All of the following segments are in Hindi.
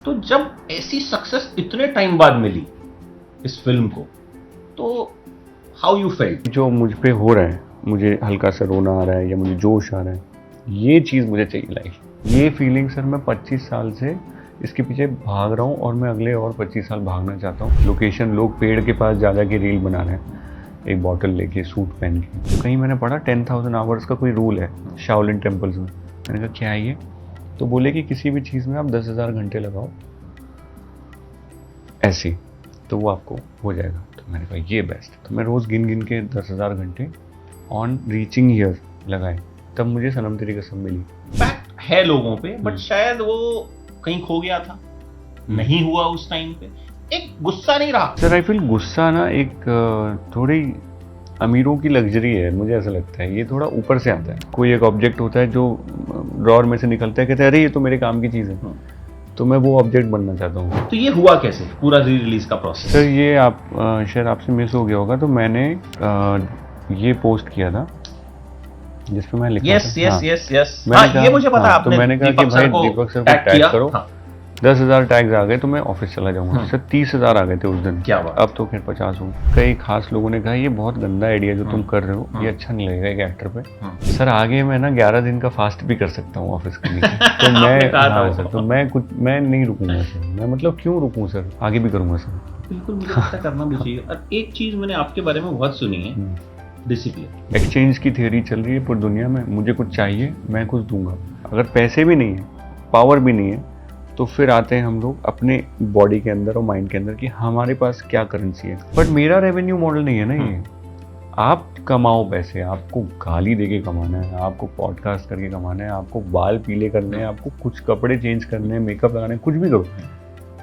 तो जब ऐसी सक्सेस इतने टाइम बाद मिली इस फिल्म को, तो हाउ यू फेल्ट? जो मुझ पे हो रहा है, मुझे हल्का सा रोना आ रहा है या मुझे जोश आ रहा है, ये चीज़ मुझे चाहिए लाइफ। ये फीलिंग सर मैं 25 साल से इसके पीछे भाग रहा हूँ और मैं अगले और 25 साल भागना चाहता हूँ। लोकेशन, लोग पेड़ के पास जा के रील बना रहे हैं एक बॉटल लेके, सूट पहन के। कहीं मैंने पढ़ा 10,000 आवर्स का कोई रूल है शाओलिन टेम्पल्स में। मैंने कहा क्या है ये? तो बोले कि किसी भी चीज़ में आप 10,000 घंटे लगाओ ऐसे, तो वो आपको हो जाएगा। तो मैंने कहा ये बेस्ट। तो मैं रोज़ गिन गिन के 10,000 घंटे ऑन रीचिंग हियर लगाए, तब मुझे सनम तेरी कसम मिली। फैक्ट है लोगों पे, बट शायद वो कहीं खो गया था, नहीं हुआ उस टाइम पे। एक गुस्सा नहीं रहा सर? आई फील गुस्सा ना एक थोड़ी अमीरों की लग्जरी है, मुझे ऐसा लगता है। ये थोड़ा ऊपर से आता है। कोई एक ऑब्जेक्ट होता है जो ड्रॉर में से निकलता है, कहते हैं अरे ये तो मेरे काम की चीज़ है, तो मैं वो ऑब्जेक्ट बनना चाहता हूँ। तो ये हुआ कैसे पूरा री रिलीज का प्रोसेस? सर ये आप शायद आपसे मिस हो गया होगा, तो मैंने ये पोस्ट किया था जिसपे मैं लिखा यस था। यस यस यस, मैंने ये मुझे पता है। तो मैंने कहा कि भाई दीपक सर को टैग करो। 10,000 टैग्स आ गए तो मैं ऑफिस चला जाऊंगा। सर 30,000 आ गए थे उस दिन। क्या बात। अब तो खैर 50 हो। कई खास लोगों ने कहा ये बहुत गंदा आइडिया जो तुम कर रहे हो, ये अच्छा नहीं लगेगा एक एक्टर पे। सर आगे मैं ना 11 दिन का फास्ट भी कर सकता हूँ ऑफिस के लिए। तो मैं नहीं रुकूंगा सर। मैं मतलब क्यों रुकूं सर, आगे भी करूंगा सर। बिल्कुल, मुझे लगता है करना भी चाहिए। और एक चीज मैंने आपके बारे में बहुत सुनी है, डिसिप्लिन। एक्सचेंज की थ्योरी चल रही है पूरी दुनिया में। मुझे कुछ चाहिए, मैं कुछ दूंगा। अगर पैसे भी नहीं है, पावर भी नहीं है, तो फिर आते हैं हम लोग अपने बॉडी के अंदर और माइंड के अंदर कि हमारे पास क्या करेंसी है। बट मेरा रेवेन्यू मॉडल नहीं है ना ये। आप कमाओ पैसे, आपको गाली देके कमाना है, आपको पॉडकास्ट करके कमाना है, आपको बाल पीले करने हैं, आपको कुछ कपड़े चेंज करने हैं, मेकअप लगाना है, कुछ भी करो।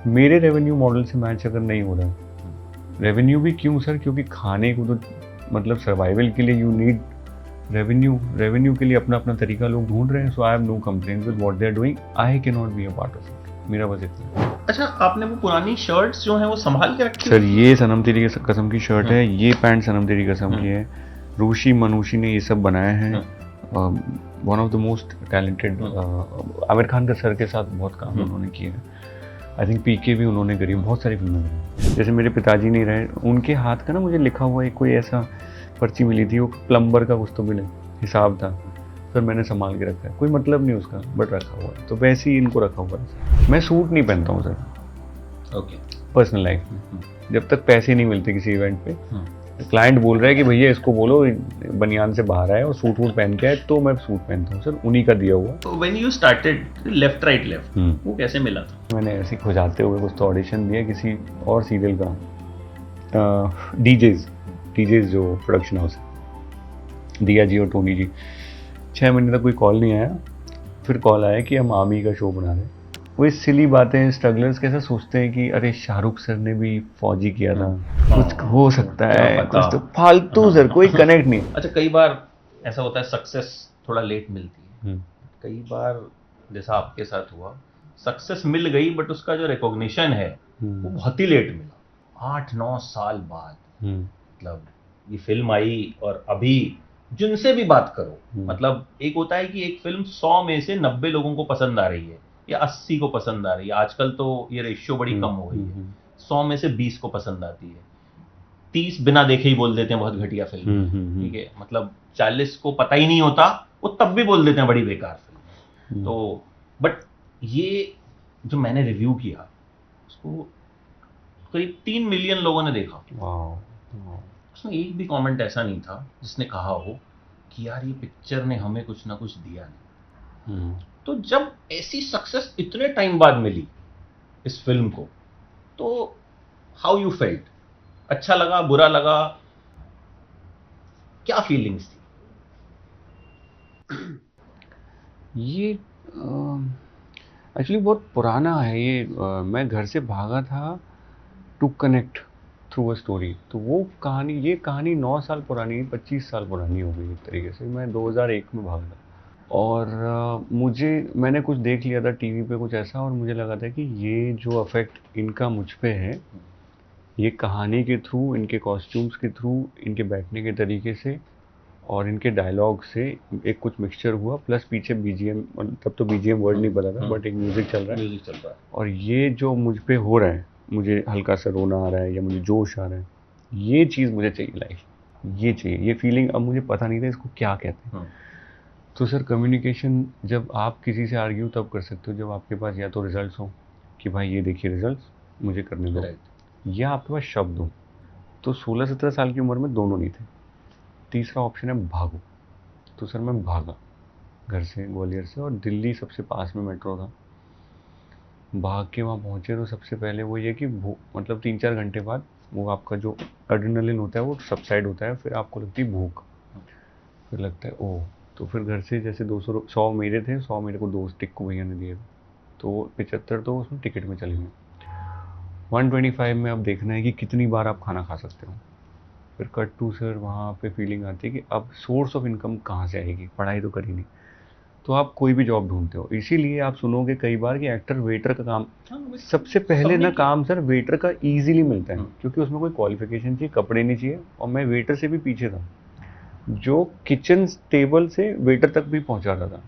मेरे रेवेन्यू मॉडल से मैच अगर नहीं हो रहा है, रेवेन्यू भी क्यों सर? क्योंकि खाने को तो मतलब सर्वाइवल के लिए यू नीड रेवेन्यू के लिए अपना अपना तरीका लोग ढूंढ रहे हैं। So I have no complaints with what they are doing. I can not be a part of it. मेरा बस इतना। अच्छा, आपने वो पुरानी शर्ट्स जो हैं वो संभाल के रखी? सर ये सनम तेरी कसम की शर्ट है, ये पैंट सनम तेरी कसम की है। रूशी मनुषी ने ये सब बनाया है। One of the most talented, Aamir Khan का सर के साथ बहुत काम उन्होंने किया है। आई थिंक पीके भी उन्होंने करी, बहुत सारी फिल्में करी। जैसे मेरे पिताजी नहीं रहे, उनके हाथ का ना मुझे लिखा हुआ एक कोई ऐसा पर्ची मिली थी, वो प्लम्बर का कुछ तो मिले हिसाब था। सर मैंने संभाल के रखा है, कोई मतलब नहीं उसका, बट रखा हुआ है। तो वैसे ही इनको रखा हुआ है। मैं सूट नहीं पहनता हूँ सर ओके, पर्सनल लाइफ में। जब तक पैसे नहीं मिलते किसी इवेंट पे, क्लाइंट बोल रहा है कि भैया इसको बोलो बनियान से बाहर आए और सूट वूट पहन के आए, तो मैं सूट पहनता हूँ सर, उन्हीं का दिया हुआ। तो when you started left right left, वो कैसे मिला था? मैंने ऐसे खुजाते हुए कुछ तो ऑडिशन दिया किसी और सीरियल का, डीजेज जो प्रोडक्शन हाउस है, दिया जी और टोनी जी। 6 महीने तक कोई कॉल नहीं आया। फिर कॉल आया कि हम आर्मी का शो बना रहे हैं। वही सिली बातें, स्ट्रगलर्स कैसे सोचते हैं कि अरे शाहरुख सर ने भी फौजी किया था, कुछ हो सकता है, कुछ तो फालतू सर, कोई कनेक्ट नहीं। अच्छा, कई बार ऐसा होता है सक्सेस थोड़ा लेट मिलती है। कई बार जैसा आपके साथ हुआ, सक्सेस मिल गई बट उसका जो रिकॉग्निशन है वो बहुत ही लेट मिला, 8-9 साल बाद। मतलब ये फिल्म आई और अभी जिनसे भी बात करो, मतलब एक होता है कि एक फिल्म 100 में से 90 लोगों को पसंद आ रही है या 80 को पसंद आ रही है। आजकल तो ये रेशियो बड़ी कम हो गई है, 100 में से 20 को पसंद आती है, 30 बिना देखे ही बोल देते हैं बहुत घटिया फिल्म, ठीक है। मतलब 40 को पता ही नहीं होता, वो तब भी बोल देते हैं बड़ी बेकार फिल्म। तो बट ये जो मैंने रिव्यू किया उसको करीब 3 मिलियन लोगों ने देखा। उसमें एक भी कमेंट ऐसा नहीं था जिसने कहा हो कि यार ये पिक्चर ने हमें कुछ ना कुछ दिया नहीं। तो जब ऐसी सक्सेस इतने टाइम बाद मिली इस फिल्म को, तो हाउ यू फेल्ट? अच्छा लगा, बुरा लगा, क्या फीलिंग्स थी? ये एक्चुअली बहुत पुराना है ये। मैं घर से भागा था to connect through a story. तो वो कहानी, ये कहानी 9 साल पुरानी, 25 साल पुरानी हो गई एक तरीके से। मैं 2001 में भागा था और मैंने कुछ देख लिया था टीवी पे कुछ ऐसा, और मुझे लगा था कि ये जो अफेक्ट इनका मुझ पे है, ये कहानी के थ्रू, इनके कॉस्ट्यूम्स के थ्रू, इनके बैठने के तरीके से, और इनके डायलॉग से एक कुछ मिक्सचर हुआ, प्लस पीछे बीजीएम, तब तो बीजीएम वर्ड नहीं पता था, बट एक म्यूजिक चल रहा है और ये जो मुझ पे हो रहा है, मुझे हल्का सा रोना आ रहा है या मुझे जोश आ रहा है, ये चीज़ मुझे चाहिए लाइफ, ये चाहिए, ये फीलिंग। अब मुझे पता नहीं था इसको क्या कहते हैं। तो सर कम्युनिकेशन, जब आप किसी से आर्ग्यू तब कर सकते हो जब आपके पास या तो रिजल्ट्स हो कि भाई ये देखिए रिजल्ट्स, मुझे करने दो, या आपके पास शब्द हो। तो 16-17 साल की उम्र में दोनों नहीं थे। तीसरा ऑप्शन है भागो। तो सर मैं भागा घर से, ग्वालियर से, और दिल्ली सबसे पास में मेट्रो था। भाग के वहाँ पहुँचे तो सबसे पहले वो ये कि मतलब 3-4 घंटे बाद वो आपका जो एड्रेनलिन होता है वो सबसाइड होता है, फिर आपको लगती है भूख, फिर लगता है ओह। तो फिर घर से जैसे 100 मेरे थे, 100 मेरे को दोस्त टिक्कू भैया ने दिए, तो 75 तो उसमें टिकट में चले गए। 125 में अब देखना है कि कितनी बार आप खाना खा सकते हो। फिर कट टू सर वहाँ पे फीलिंग आती है कि अब सोर्स ऑफ इनकम कहाँ से आएगी, पढ़ाई तो करी नहीं, तो आप कोई भी जॉब ढूंढते हो। इसीलिए आप सुनोगे कई बार कि एक्टर वेटर का काम, सबसे पहले ना काम सर वेटर का इजीली मिलता है, क्योंकि उसमें कोई क्वालिफिकेशन चाहिए, कपड़े नहीं चाहिए। और मैं वेटर से भी पीछे था, जो किचन टेबल से वेटर तक भी पहुंचाता था,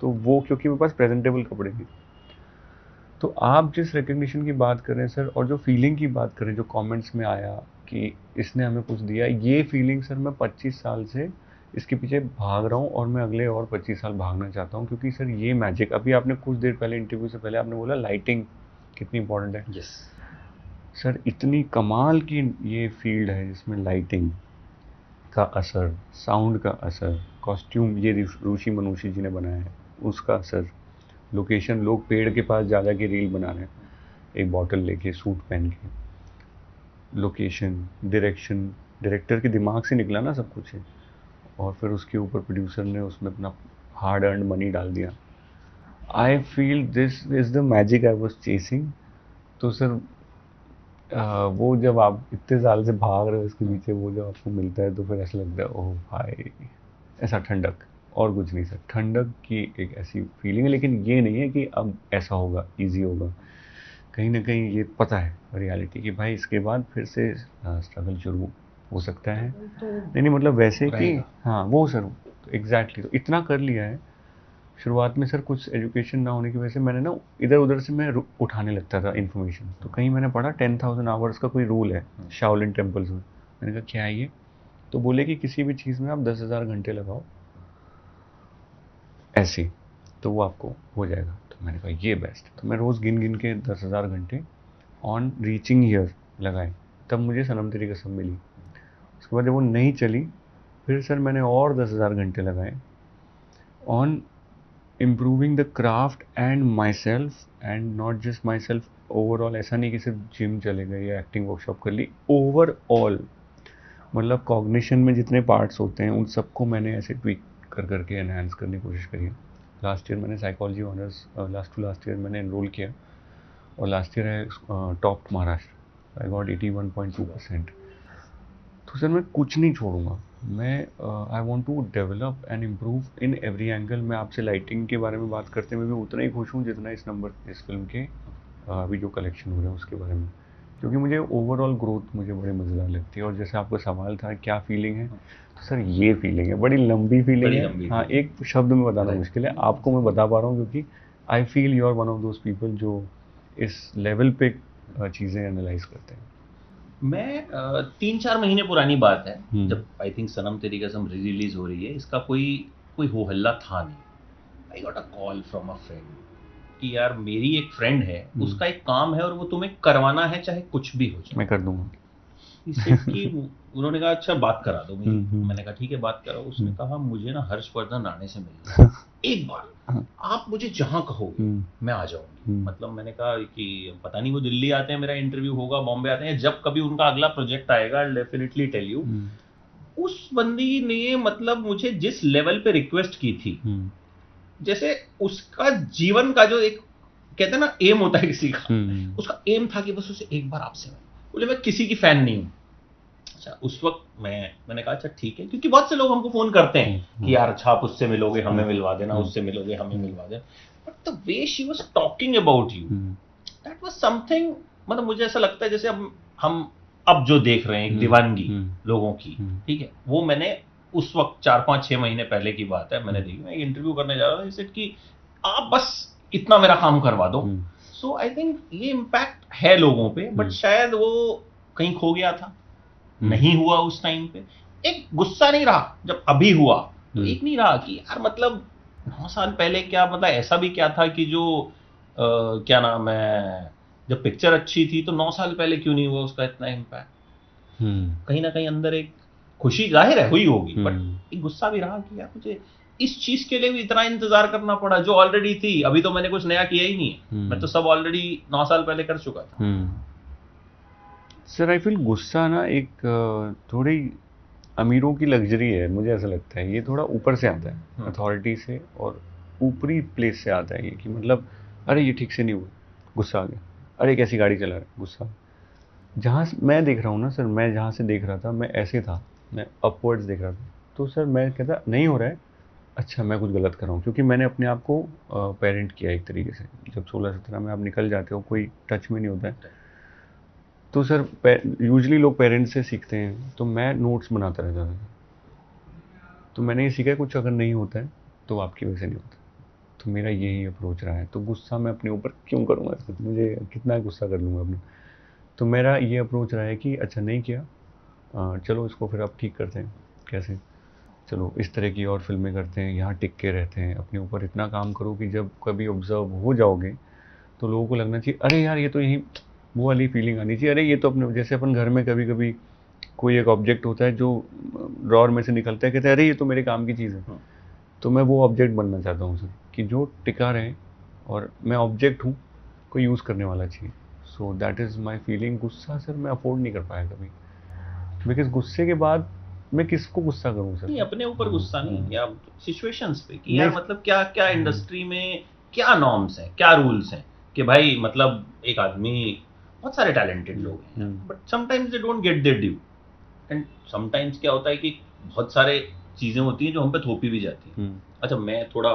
तो वो क्योंकि मेरे पास प्रेजेंटेबल कपड़े थे। तो आप जिस रिकग्निशन की बात कर रहे हैं सर, और जो फीलिंग की बात करें, जो कमेंट्स में आया कि इसने हमें कुछ दिया, ये फीलिंग सर मैं 25 साल से इसके पीछे भाग रहा हूँ, और मैं अगले और 25 साल भागना चाहता हूँ। क्योंकि सर ये मैजिक, अभी आपने कुछ देर पहले इंटरव्यू से पहले आपने बोला लाइटिंग कितनी इंपॉर्टेंट है। यस सर इतनी कमाल की ये फील्ड है जिसमें लाइटिंग का असर, साउंड का असर, कॉस्ट्यूम ये ऋषि मनोशी जी ने बनाया है उसका असर, लोकेशन, लोग पेड़ के पास जा के रील बना रहे हैं एक बॉटल लेके, सूट पहन के, लोकेशन, डायरेक्शन, डायरेक्टर के दिमाग से निकला ना सब कुछ है, और फिर उसके ऊपर प्रोड्यूसर ने उसमें अपना हार्ड अर्न मनी डाल दिया। I feel this is the magic I was chasing. तो सर वो जब आप इतने साल से भाग रहे हो इसके पीछे, वो जब आपको मिलता है तो फिर ऐसा लगता है ओह भाई, ऐसा ठंडक, और कुछ नहीं सर, ठंडक की एक ऐसी फीलिंग है। लेकिन ये नहीं है कि अब ऐसा होगा, इजी होगा, कहीं ना कहीं ये पता है रियलिटी कि भाई इसके बाद फिर से स्ट्रगल शुरू हो सकता है। नहीं मतलब वैसे कि हाँ वो सर एग्जैक्टली, तो इतना कर लिया है। शुरुआत में सर कुछ एजुकेशन ना होने की वजह से मैंने ना इधर उधर से मैं उठाने लगता था इन्फॉर्मेशन। तो कहीं मैंने पढ़ा 10,000 आवर्स का कोई रूल है शाओलिन टेम्पल्स में। मैंने कहा क्या है ये? तो बोले कि किसी भी चीज़ में आप 10,000 घंटे लगाओ ऐसे, तो वो आपको हो जाएगा। तो मैंने कहा ये बेस्ट। तो मैं रोज़ गिन गिन के 10,000 घंटे ऑन रीचिंग हियर लगाए, तब मुझे सनम तेरी कसम मिली। उसके बाद जब वो नहीं चली, फिर सर मैंने और 10,000 घंटे लगाए on improving the craft and my self, and not just my self, overall. ऐसा नहीं कि सिर्फ जिम चले गए या एक्टिंग वर्कशॉप कर ली, ओवरऑल मतलब कॉग्निशन में जितने पार्ट्स होते हैं उन सबको मैंने ऐसे ट्वीक कर करके एनहांस करने की कोशिश करी है। लास्ट ईयर मैंने साइकोलॉजी ऑनर्स, लास्ट ईयर मैंने एनरोल किया, और लास्ट ईयर है टॉप महाराष्ट्र, आई गॉट 81.2%। तो सर मैं कुछ नहीं छोड़ूंगा, मैं I want to develop and improve in every angle. मैं आपसे लाइटिंग के बारे में बात करते हुए भी उतना ही खुश हूँ जितना इस फिल्म के अभी जो कलेक्शन हो रहे हैं उसके बारे में, क्योंकि मुझे ओवरऑल ग्रोथ मुझे बड़ी मज़ेदार लगती है। और जैसे आपका सवाल था क्या फीलिंग है, तो सर ये फीलिंग है, बड़ी लंबी फीलिंग है। हाँ, एक शब्द में बताना मुश्किल है, आपको मैं बता पा रहा हूँ क्योंकि I feel you are one of those people जो इस लेवल पे चीज़ें एनालाइज करते हैं। मैं 3-4 महीने पुरानी बात है, जब आई थिंक सनम तेरी कसम रिलीज हो रही है, इसका कोई हो हल्ला था नहीं। I got a call from a friend कि यार मेरी एक फ्रेंड है, उसका एक काम है और वो तुम्हें करवाना है चाहे कुछ भी हो जाए। मैं कर दूंगा। कि उन्होंने कहा अच्छा बात करा दो मेरी। मैंने कहा ठीक है बात कराओ। उसने कहा मुझे ना हर्षवर्धन राणे से मिलना एक बार, आप मुझे जहां कहो मैं आ जाऊंगी। मतलब मैंने कहा कि पता नहीं वो दिल्ली आते हैं, मेरा इंटरव्यू होगा, बॉम्बे आते हैं, जब कभी उनका अगला प्रोजेक्ट आएगा डेफिनेटली टेल यू। उस बंदी ने मतलब मुझे जिस लेवल पे रिक्वेस्ट की थी, जैसे उसका जीवन का जो एक कहते हैं ना एम होता है किसी का, उसका एम था कि बस उसे एक बार आपसे मिले। बोले मैं किसी की फैन नहीं हूं। अच्छा, उस वक्त मैंने कहा अच्छा ठीक है, क्योंकि बहुत से लोग हमको फोन करते हैं कि यार अच्छा आप उससे मिलोगे हमें मिलवा देना, उससे मिलोगे हमें मिलवा देना। But the way she was talking about you, that was something, मतलब मुझे ऐसा लगता है जैसे हम अब जो देख रहे हैं एक दीवानगी लोगों की, ठीक है, वो मैंने उस वक्त 4-5-6 महीने पहले की बात है, मैंने देखी, मैं एक इंटरव्यू करने जा रहा था, इसे कि आप बस इतना मेरा काम करवा दो। सो आई थिंक ये इम्पैक्ट है लोगों पे, बट शायद वो कहीं खो गया था, नहीं हुआ उस टाइम पे। एक गुस्सा नहीं रहा जब अभी हुआ, तो एक नहीं रहा कि यार मतलब 9 साल पहले क्या, मतलब ऐसा भी क्या था कि जो क्या नाम है, जब पिक्चर अच्छी थी तो 9 साल पहले क्यों नहीं हुआ उसका इतना इम्पैक्ट। कहीं ना कहीं अंदर एक खुशी जाहिर है हुई होगी, बट एक गुस्सा भी रहा कि यार मुझे इस चीज के लिए भी इतना इंतजार करना पड़ा जो ऑलरेडी थी, अभी तो मैंने कुछ नया किया ही नहीं है, मैं तो सब ऑलरेडी 9 साल पहले कर चुका था। सर आई फील गुस्सा ना एक थोड़ी अमीरों की लग्जरी है, मुझे ऐसा लगता है। ये थोड़ा ऊपर से आता है, अथॉरिटी से और ऊपरी प्लेस से आता है ये, कि मतलब अरे ये ठीक से नहीं हुआ, गुस्सा आ गया, अरे कैसी गाड़ी चला रहा है, गुस्सा। जहाँ मैं देख रहा हूँ ना सर, मैं जहाँ से देख रहा था, मैं ऐसे था, मैं अपवर्ड्स देख रहा था, तो सर मैं कहता नहीं हो रहा है, अच्छा मैं कुछ गलत कर रहा हूँ, क्योंकि मैंने अपने आप को पेरेंट किया एक तरीके से। जब 16-17 में आप निकल जाते हो, कोई टच में नहीं होता है, तो सर यूजली लोग पेरेंट्स से सीखते हैं, तो मैं नोट्स बनाता रहता था। तो मैंने ये सीखा है कुछ अगर नहीं होता है तो आपकी वजह से नहीं होता, तो मेरा यही अप्रोच रहा है। तो गुस्सा मैं अपने ऊपर क्यों करूँगा, मुझे कितना गुस्सा कर लूँगा अपने। तो मेरा ये अप्रोच रहा है कि अच्छा नहीं किया, चलो इसको फिर आप ठीक करते हैं, कैसे, चलो इस तरह की और फिल्में करते हैं, यहाँ टिक के रहते हैं, अपने ऊपर इतना काम करो कि जब कभी ऑब्जर्व हो जाओगे तो लोगों को लगना चाहिए अरे यार ये तो यही, वो वाली फीलिंग आनी चाहिए, अरे ये तो अपने, जैसे अपन घर में कभी कभी कोई एक ऑब्जेक्ट होता है जो ड्रॉर में से निकलता है, कहते हैं अरे ये तो मेरे काम की चीज़ है। तो मैं वो ऑब्जेक्ट बनना चाहता हूँ सर, कि जो टिका रहे और मैं ऑब्जेक्ट हूँ, कोई यूज़ करने वाला चाहिए। So that is my feeling. गुस्सा सर मैं अफोर्ड नहीं कर पाया कभी, बिकॉज गुस्से के बाद मैं किसको गुस्सा करूँ सर? नहीं, अपने ऊपर गुस्सा नहीं, या सिचुएशंस पे कि यार मतलब क्या क्या इंडस्ट्री में क्या नॉर्म्स हैं, क्या रूल्स हैं, कि भाई मतलब एक आदमी, बहुत सारे टैलेंटेड लोग हैं, but sometimes they don't get there due, and sometimes क्या होता है कि बहुत सारे चीजें होती हैं जो हम पे थोपी भी जाती हैं। अच्छा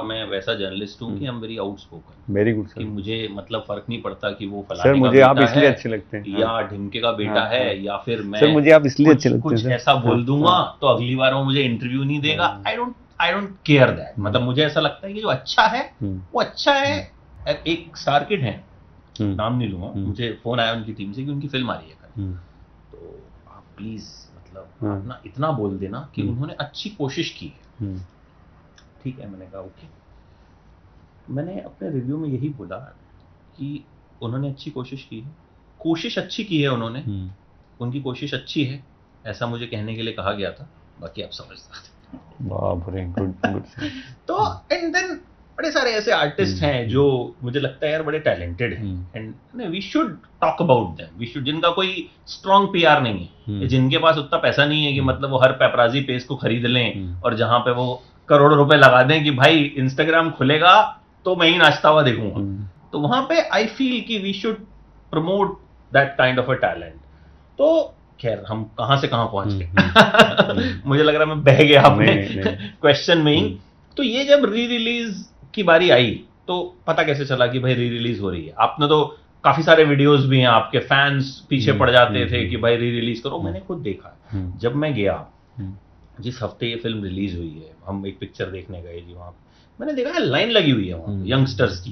मैं वैसा जर्नलिस्ट हूँ कि I am very outspoken, very good sir, कि मुझे मतलब फर्क नहीं पड़ता कि वो सर फलाने का मुझे आप बेटा इसलिए है अच्छे लगते हैं, या ढिमके का बेटा है, या फिर मैं सर मुझे आप इसलिए अच्छे लगते हैं कुछ सर, ऐसा बोल दूंगा तो अगली बार वो मुझे इंटरव्यू नहीं देगा। आई डोंट केयर दैट, मतलब मुझे ऐसा लगता है कि जो अच्छा है वो अच्छा है। एक स्टार किड है, नाम नहीं लूंगा, मुझे फोन आया उनकी टीम से कि उनकी फिल्म आ रही है कल, तो आप प्लीज मतलब अपना इतना बोल देना कि उन्होंने अच्छी कोशिश की है। ठीक है, मैंने कहा ओके। मैंने अपने रिव्यू में यही बोला कि उन्होंने अच्छी कोशिश की है, कोशिश अच्छी की है उन्होंने, उनकी कोशिश अच्छी है, ऐसा मुझे कहने के लिए कहा गया था, बाकी आप समझदार थे। बाप रे, गुड गुड। तो एंड देन बड़े सारे ऐसे आर्टिस्ट हैं जो मुझे लगता है यार बड़े टैलेंटेड हैं, and we should talk about them, we should, जिनका कोई स्ट्रॉन्ग पीआर नहीं है, जिनके पास उतना पैसा नहीं है कि मतलब वो हर पेपराजी पेज को खरीद लें और जहां पे वो करोड़ों रुपए लगा दें कि भाई इंस्टाग्राम खुलेगा तो मैं ही नाचता हुआ देखूंगा, तो वहां पे आई फील कि we should promote that kind of a talent. तो खैर हम कहां से कहां पहुंच गए, मुझे लग रहा है मैं बह गया अपने क्वेश्चन में ही। तो ये जब री रिलीज की बारी आई तो पता कैसे चला कि भाई री रिलीज हो रही है? आपने तो काफी सारे वीडियोस भी हैं, आपके फैंस पीछे पड़ जाते थे कि भाई री रिलीज करो। मैंने खुद देखा, जब मैं गया, जिस हफ्ते ये फिल्म रिलीज हुई है, हम एक पिक्चर देखने गए जी, वहां मैंने देखा है लाइन लगी हुई है वहां यंगस्टर्स की।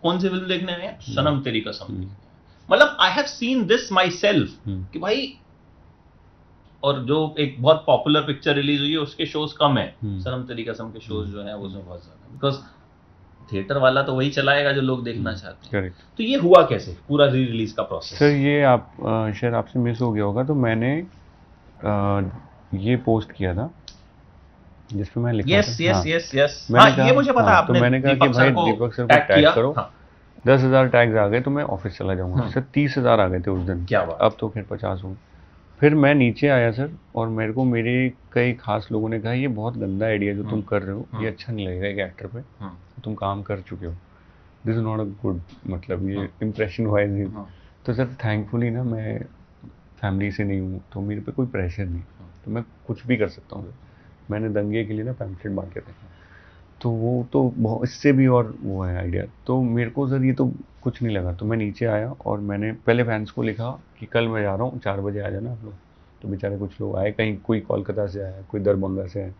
कौन सी फिल्म देखने आए? सनम तेरी कसम। मतलब I have seen this my self कि भाई, और जो एक बहुत पॉपुलर पिक्चर रिलीज हुई है उसके शोज कम है, सनम तेरी कसम के शोज जो है उसमें बहुत ज्यादा, बिकॉज थिएटर वाला तो वही चलाएगा जो लोग देखना चाहते हैं। तो ये हुआ कैसे पूरा री रिलीज का प्रोसेस? सर ये आप शायद आपसे मिस हो गया होगा, तो मैंने ये पोस्ट किया था जिसपे मैं लिखा यस था। यस ये मुझे पता, तो मैंने कहा कि भाई दीपक सर को टैग करो। 10,000 टैग्स आ गए तो मैं ऑफिस चला जाऊंगा। सर 30,000 आ गए थे उस दिन, क्या बात। अब तो खैर 50 हो। फिर मैं नीचे आया सर, और मेरे को मेरे कई खास लोगों ने कहा ये बहुत गंदा आइडिया जो तुम कर रहे हो, ये अच्छा नहीं लगेगा एक एक्टर पे, तुम काम कर चुके हो, this is not a good, मतलब ये इम्प्रेशन वाइज। तो सर थैंकफुली ना मैं फैमिली से नहीं हूँ, तो मेरे पे कोई प्रेशर नहीं, तो मैं कुछ भी कर सकता हूँ। मैंने दंगे के लिए ना पैम्फलेट बांटे थे, तो वो तो बहुत, इससे भी और वो है आइडिया। तो मेरे को सर ये तो कुछ नहीं लगा, तो मैं नीचे आया और मैंने पहले फैंस को लिखा कि कल मैं जा रहा हूँ, 4 बजे आ जाना आप लोग। तो बेचारे कुछ लोग आए, कहीं कोई कोलकाता से आया, कोई दरभंगा से आया,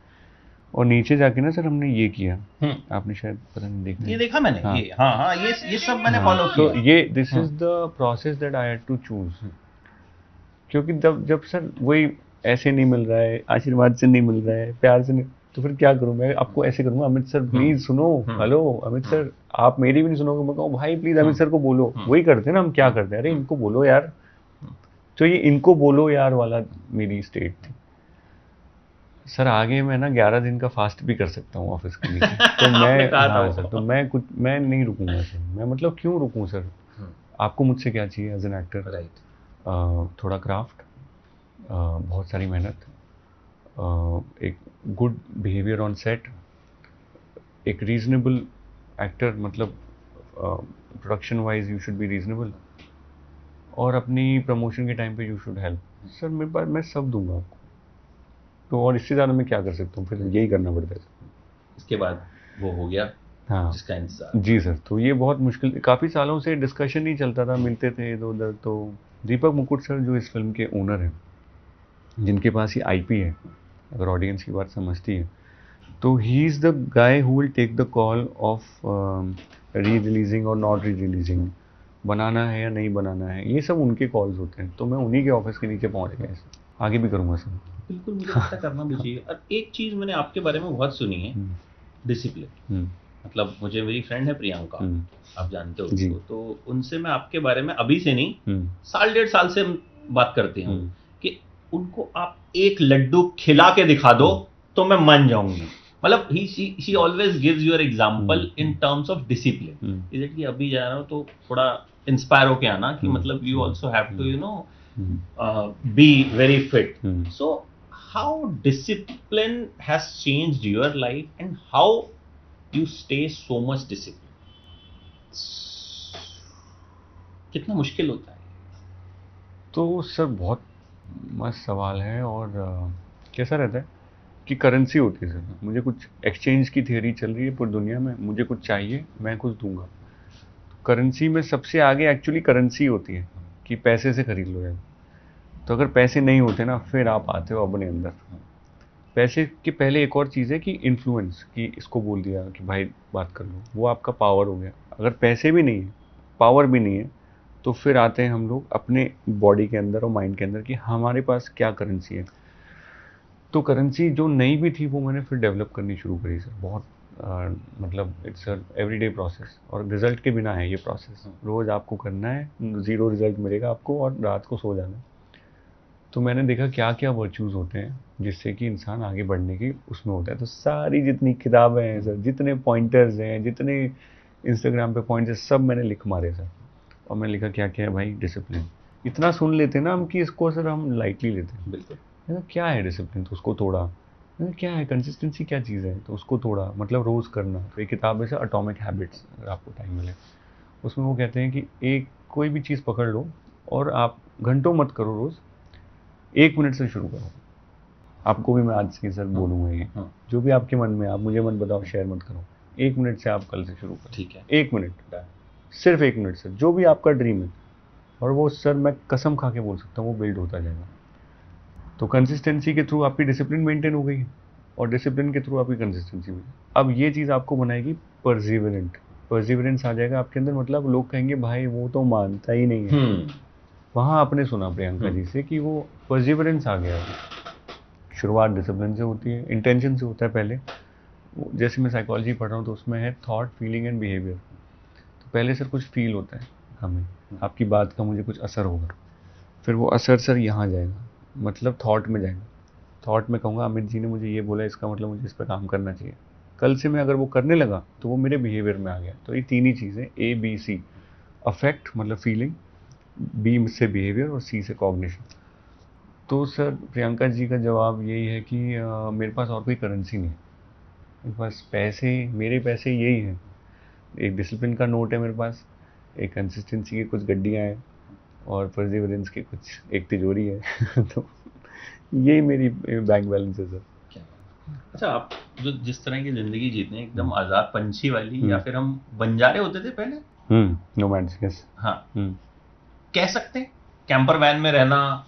और नीचे जाके ना सर हमने ये किया, आपने शायद पता नहीं देखा, ये देखा मैंने। हाँ, ये हाँ ये सब मैंने फॉलो तो किया। ये this is the process that I had to choose. क्योंकि जब सर वही ऐसे नहीं मिल रहा है, आशीर्वाद से नहीं मिल रहा है, प्यार से नहीं, तो फिर क्या करूं मैं? आपको ऐसे करूंगा, अमित सर प्लीज सुनो, हेलो अमित सर, आप मेरी भी नहीं सुनोगे, मैं कहूँ भाई प्लीज अमित सर को बोलो, वही करते हैं ना हम, क्या करते हैं, अरे इनको बोलो यार, तो ये इनको बोलो यार वाला मेरी स्टेट थी सर। आगे मैं ना 11 दिन का फास्ट भी कर सकता हूँ ऑफिस के लिए, तो मैं हाँ सर, तो मैं नहीं रुकूंगा सर, मैं मतलब क्यों रुकूं सर? आपको मुझसे क्या चाहिए एज एन एक्टर? राइट, थोड़ा क्राफ्ट, बहुत सारी मेहनत, एक गुड बिहेवियर ऑन सेट, एक रीजनेबल एक्टर, मतलब production wise you should be reasonable, और अपनी प्रमोशन के टाइम पे यू शुड हेल्प। सर मेरे पास, मैं सब दूंगा आपको, तो और इससे ज़्यादा मैं क्या कर सकता हूँ? फिर यही करना पड़ता है। इसके बाद वो हो गया, हाँ जिसका इंतजार। जी सर, तो ये बहुत मुश्किल, काफ़ी सालों से डिस्कशन नहीं चलता था, मिलते थे इधर उधर। तो दीपक मुकुट सर जो इस फिल्म के ओनर हैं, जिनके पास ये आईपी है, अगर ऑडियंस की बात समझती है, तो he is the guy who will take the call of re releasing और नॉट री रिलीजिंग, बनाना है या नहीं बनाना है, ये सब उनके कॉल्स होते हैं। तो मैं उन्हीं के ऑफिस के नीचे पहुंच गया, आगे भी करूँगा सर। बिल्कुल, मुझे लगता है करना भी चाहिए। और एक चीज़ मैंने आपके बारे में बहुत सुनी है, डिसिप्लिन। मतलब मुझे, मेरी फ्रेंड है प्रियंका, आप जानते हो उसको, तो उनसे मैं आपके बारे में अभी से नहीं, साल 1.5 साल से बात करती हूँ कि उनको आप एक लड्डू खिला के दिखा दो तो मैं मान जाऊंगी। मतलब she always gives your example in terms of discipline. Is it कि अभी जा रहा हूँ तो थोड़ा इंस्पायर होके आना कि मतलब you also have to you know be very fit. So how discipline has changed your life and how you stay so much disciplined? कितना मुश्किल होता है? तो सर बहुत मस्त सवाल है। और कैसा रहता है कि करेंसी होती है सर, मुझे कुछ एक्सचेंज की थियरी चल रही है पूरी दुनिया में, मुझे कुछ चाहिए, मैं कुछ दूंगा। तो करेंसी में सबसे आगे एक्चुअली करेंसी होती है कि पैसे से खरीद लो यार। तो अगर पैसे नहीं होते ना, फिर आप आते हो अपने अंदर। पैसे के पहले एक और चीज़ है कि इन्फ्लुएंस, कि इसको बोल दिया कि भाई बात कर लो, वो आपका पावर हो गया। अगर पैसे भी नहीं है, पावर भी नहीं है, तो फिर आते हैं हम लोग अपने बॉडी के अंदर और माइंड के अंदर कि हमारे पास क्या करेंसी है। तो करेंसी जो नहीं भी थी वो मैंने फिर डेवलप करनी शुरू करी सर। बहुत मतलब इट्स एवरीडे प्रोसेस, और रिजल्ट के बिना है ये प्रोसेस। रोज़ आपको करना है, 0 रिजल्ट मिलेगा आपको, और रात को सो जाना है। तो मैंने देखा क्या क्या वर्च्यूज़ होते हैं जिससे कि इंसान आगे बढ़ने की उसमें होता है। तो सारी जितनी किताबें हैं सर, जितने पॉइंटर्स हैं, जितने इंस्टाग्राम पे पॉइंट्स हैं, सब मैंने लिख मारे सर। और मैंने लिखा क्या क्या है भाई डिसिप्लिन। इतना सुन लेते ना हम कि इसको सर हम लाइटली लेते हैं। बिल्कुल, क्या है डिसिप्लिन, तो उसको तोड़ा। क्या है कंसिस्टेंसी, क्या चीज़ है, तो उसको तोड़ा, मतलब रोज़ करना। तो एक किताब है सर एटॉमिक हैबिट्स, अगर आपको टाइम मिले, उसमें वो कहते हैं कि एक कोई भी चीज़ पकड़ लो और आप घंटों मत करो, रोज़ 1 मिनट से शुरू करो। आपको भी मैं आज से सर बोलूँगा ये, जो भी आपके मन में, आप मुझे मत बताओ, शेयर मत करो, 1 मिनट से आप कल से शुरू करो। ठीक है, 1 मिनट, सिर्फ 1 मिनट सर, जो भी आपका ड्रीम है। और वो सर मैं कसम खा के बोल सकता हूँ वो बिल्ड होता जाएगा। तो कंसिस्टेंसी के थ्रू आपकी डिसिप्लिन मेंटेन हो गई, और डिसिप्लिन के थ्रू आपकी कंसिस्टेंसी हुई। अब ये चीज़ आपको बनाएगी परसिवरेंट, परसिवरेंस आ जाएगा आपके अंदर। मतलब लोग कहेंगे भाई वो तो मानता ही नहीं है। वहाँ आपने सुना प्रियंका जी से कि वो परसिवरेंस आ गया। शुरुआत डिसिप्लिन से होती है, इंटेंशन से होता है पहले। जैसे मैं साइकोलॉजी पढ़ रहा हूँ तो उसमें है थॉट, फीलिंग एंड बिहेवियर। तो पहले सर कुछ फील होता है हमें, आपकी बात का मुझे कुछ असर होगा, फिर वो असर सर यहाँ जाएगा, मतलब थॉट में जाएगा। थॉट में कहूँगा अमित जी ने मुझे ये बोला, इसका मतलब मुझे इस पर काम करना चाहिए। कल से मैं अगर वो करने लगा तो वो मेरे बिहेवियर में आ गया। तो ये 3 ही चीज़ें, ABC, अफेक्ट मतलब फीलिंग, B से बिहेवियर, और C से कॉग्निशन। तो सर प्रियंका जी का जवाब यही है कि मेरे पास और कोई करेंसी नहीं है, मेरे पास पैसे, मेरे पैसे यही हैं। एक डिसिप्लिन का नोट है मेरे पास, एक कंसिस्टेंसी की कुछ गड्डियाँ हैं, और परसिवरेंस की कुछ एक तिजोरी है। तो यही मेरी बैंक बैलेंस है सर। अच्छा, आप जो जिस तरह की ज़िंदगी जीते हैं, एकदम आज़ाद पंछी वाली, या फिर हम बंजारे होते थे पहले, नोमैड्स, यस। हाँ, कह सकते हैं कैंपर वैन में रहना,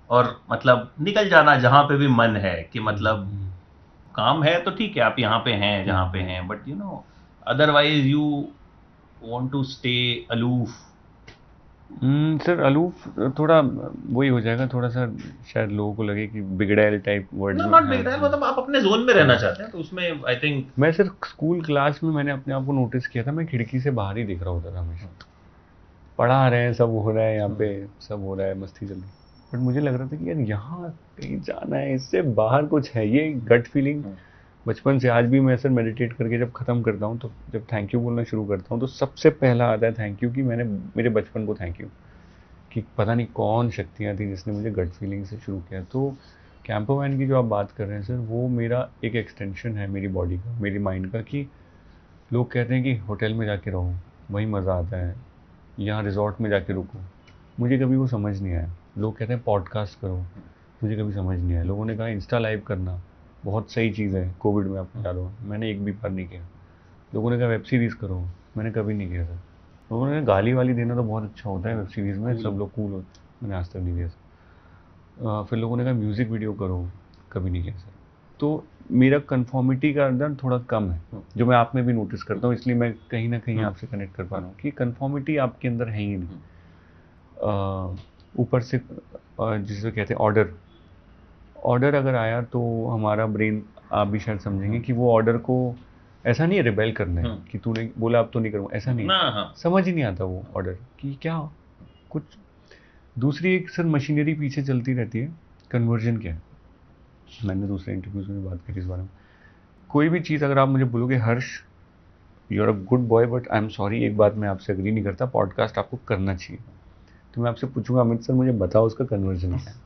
और मतलब निकल जाना जहां पे भी मन है कि मतलब काम है तो ठीक है आप यहाँ पे हैं जहाँ पे हैं, but you know otherwise you want to stay aloof. Sir aloof थोड़ा वही हो जाएगा, थोड़ा सा शायद लोगों को लगे कि बिगड़ैल टाइप वर्ड नॉट बिगड़ैल, मतलब आप अपने जोन में रहना चाहते हैं तो उसमें आई थिंक। मैं सर स्कूल क्लास में मैंने अपने आप को नोटिस किया था, मैं खिड़की से बाहर ही दिख रहा होता था हमेशा। पढ़ा रहे हैं, सब हो रहा है यहाँ पे, सब हो रहा है, मस्ती चल रही, बट मुझे लग रहा था कि यार यहाँ कहीं जाना है, इससे बाहर कुछ है। ये गट फीलिंग बचपन से आज भी मैं सर मेडिटेट करके जब ख़त्म करता हूँ तो जब थैंक यू बोलना शुरू करता हूँ तो सबसे पहला आता है थैंक यू, कि मैंने मेरे बचपन को थैंक यू, कि पता नहीं कौन शक्तियाँ थी जिसने मुझे गट फीलिंग से शुरू किया। तो कैंपरमैन की जो आप बात कर रहे हैं सर, वो मेरा एक एक्सटेंशन है मेरी बॉडी का, मेरी माइंड का। कि लोग कहते हैं कि होटल में जाके रहो वहीं मज़ा आता है, यहाँ रिजॉर्ट में जाके रुको, मुझे कभी वो समझ नहीं आया। लोग कहते हैं पॉडकास्ट करो, मुझे कभी समझ नहीं आया। लोगों ने कहा इंस्टा लाइव करना बहुत सही चीज़ है, कोविड में आपको याद हो, मैंने एक भी बार नहीं किया। लोगों ने कहा वेब सीरीज़ करो, मैंने कभी नहीं किया सर। लोगों ने गाली वाली देना तो बहुत अच्छा होता है वेब सीरीज़ में, सब लोग कूल होते, मैंने आज तक नहीं किया सर। फिर लोगों ने कहा म्यूज़िक वीडियो करो, कभी नहीं किया सर। तो मेरा कन्फॉर्मिटी का अंदर थोड़ा कम है, जो मैं आप में भी नोटिस करता हूँ, इसलिए मैं कहीं ना कहीं आपसे कनेक्ट कर पा रहा हूँ कि कन्फॉर्मिटी आपके अंदर है ही नहीं। ऊपर से जिसे कहते हैं ऑर्डर अगर आया तो हमारा ब्रेन, आप भी शायद समझेंगे कि वो ऑर्डर को ऐसा नहीं है रिबेल करना है कि तूने बोला अब तो नहीं करूँगा, ऐसा नहीं है। समझ ही नहीं आता वो ऑर्डर कि क्या कुछ दूसरी एक सर मशीनरी पीछे चलती रहती है। कन्वर्जन क्या है, मैंने दूसरे इंटरव्यूज में बात करी इस बारे में। कोई भी चीज़ अगर आप मुझे बोलोगे Harsh you are a good boy but I am sorry, एक बात मैं आपसे एग्री नहीं करता, पॉडकास्ट आपको करना चाहिए, तो मैं आपसे पूछूंगा अमित सर मुझे बताओ उसका कन्वर्जन क्या है।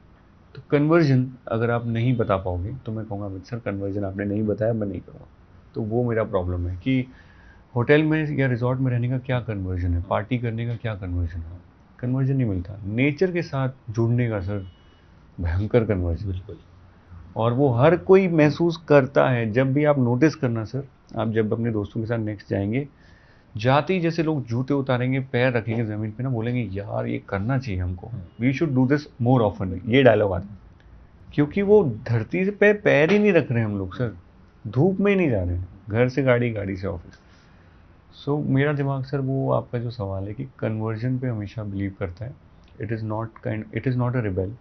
तो कन्वर्जन अगर आप नहीं बता पाओगे तो मैं कहूँगा अमित सर कन्वर्जन आपने नहीं बताया, मैं नहीं करूँगा। तो वो मेरा प्रॉब्लम है कि होटल में या रिजॉर्ट में रहने का क्या कन्वर्जन है, पार्टी करने का क्या कन्वर्जन है, कन्वर्जन नहीं मिलता। नेचर के साथ जुड़ने का सर भयंकर कन्वर्जन, बिल्कुल। और वो हर कोई महसूस करता है। जब भी आप नोटिस करना सर, आप जब अपने दोस्तों के साथ नेक्स्ट जाएंगे, जाते ही जैसे लोग जूते उतारेंगे, पैर रखेंगे ज़मीन पे ना, बोलेंगे यार ये करना चाहिए हमको, we should do this more often, ये डायलॉग आता है। क्योंकि वो धरती से पैर ही नहीं रख रहे हैं हम लोग सर, धूप में ही नहीं जा रहे हैं, घर से गाड़ी, गाड़ी से ऑफिस। सो मेरा दिमाग सर वो आपका जो सवाल है कि कन्वर्जन पे हमेशा बिलीव करता है। It is not a rebel,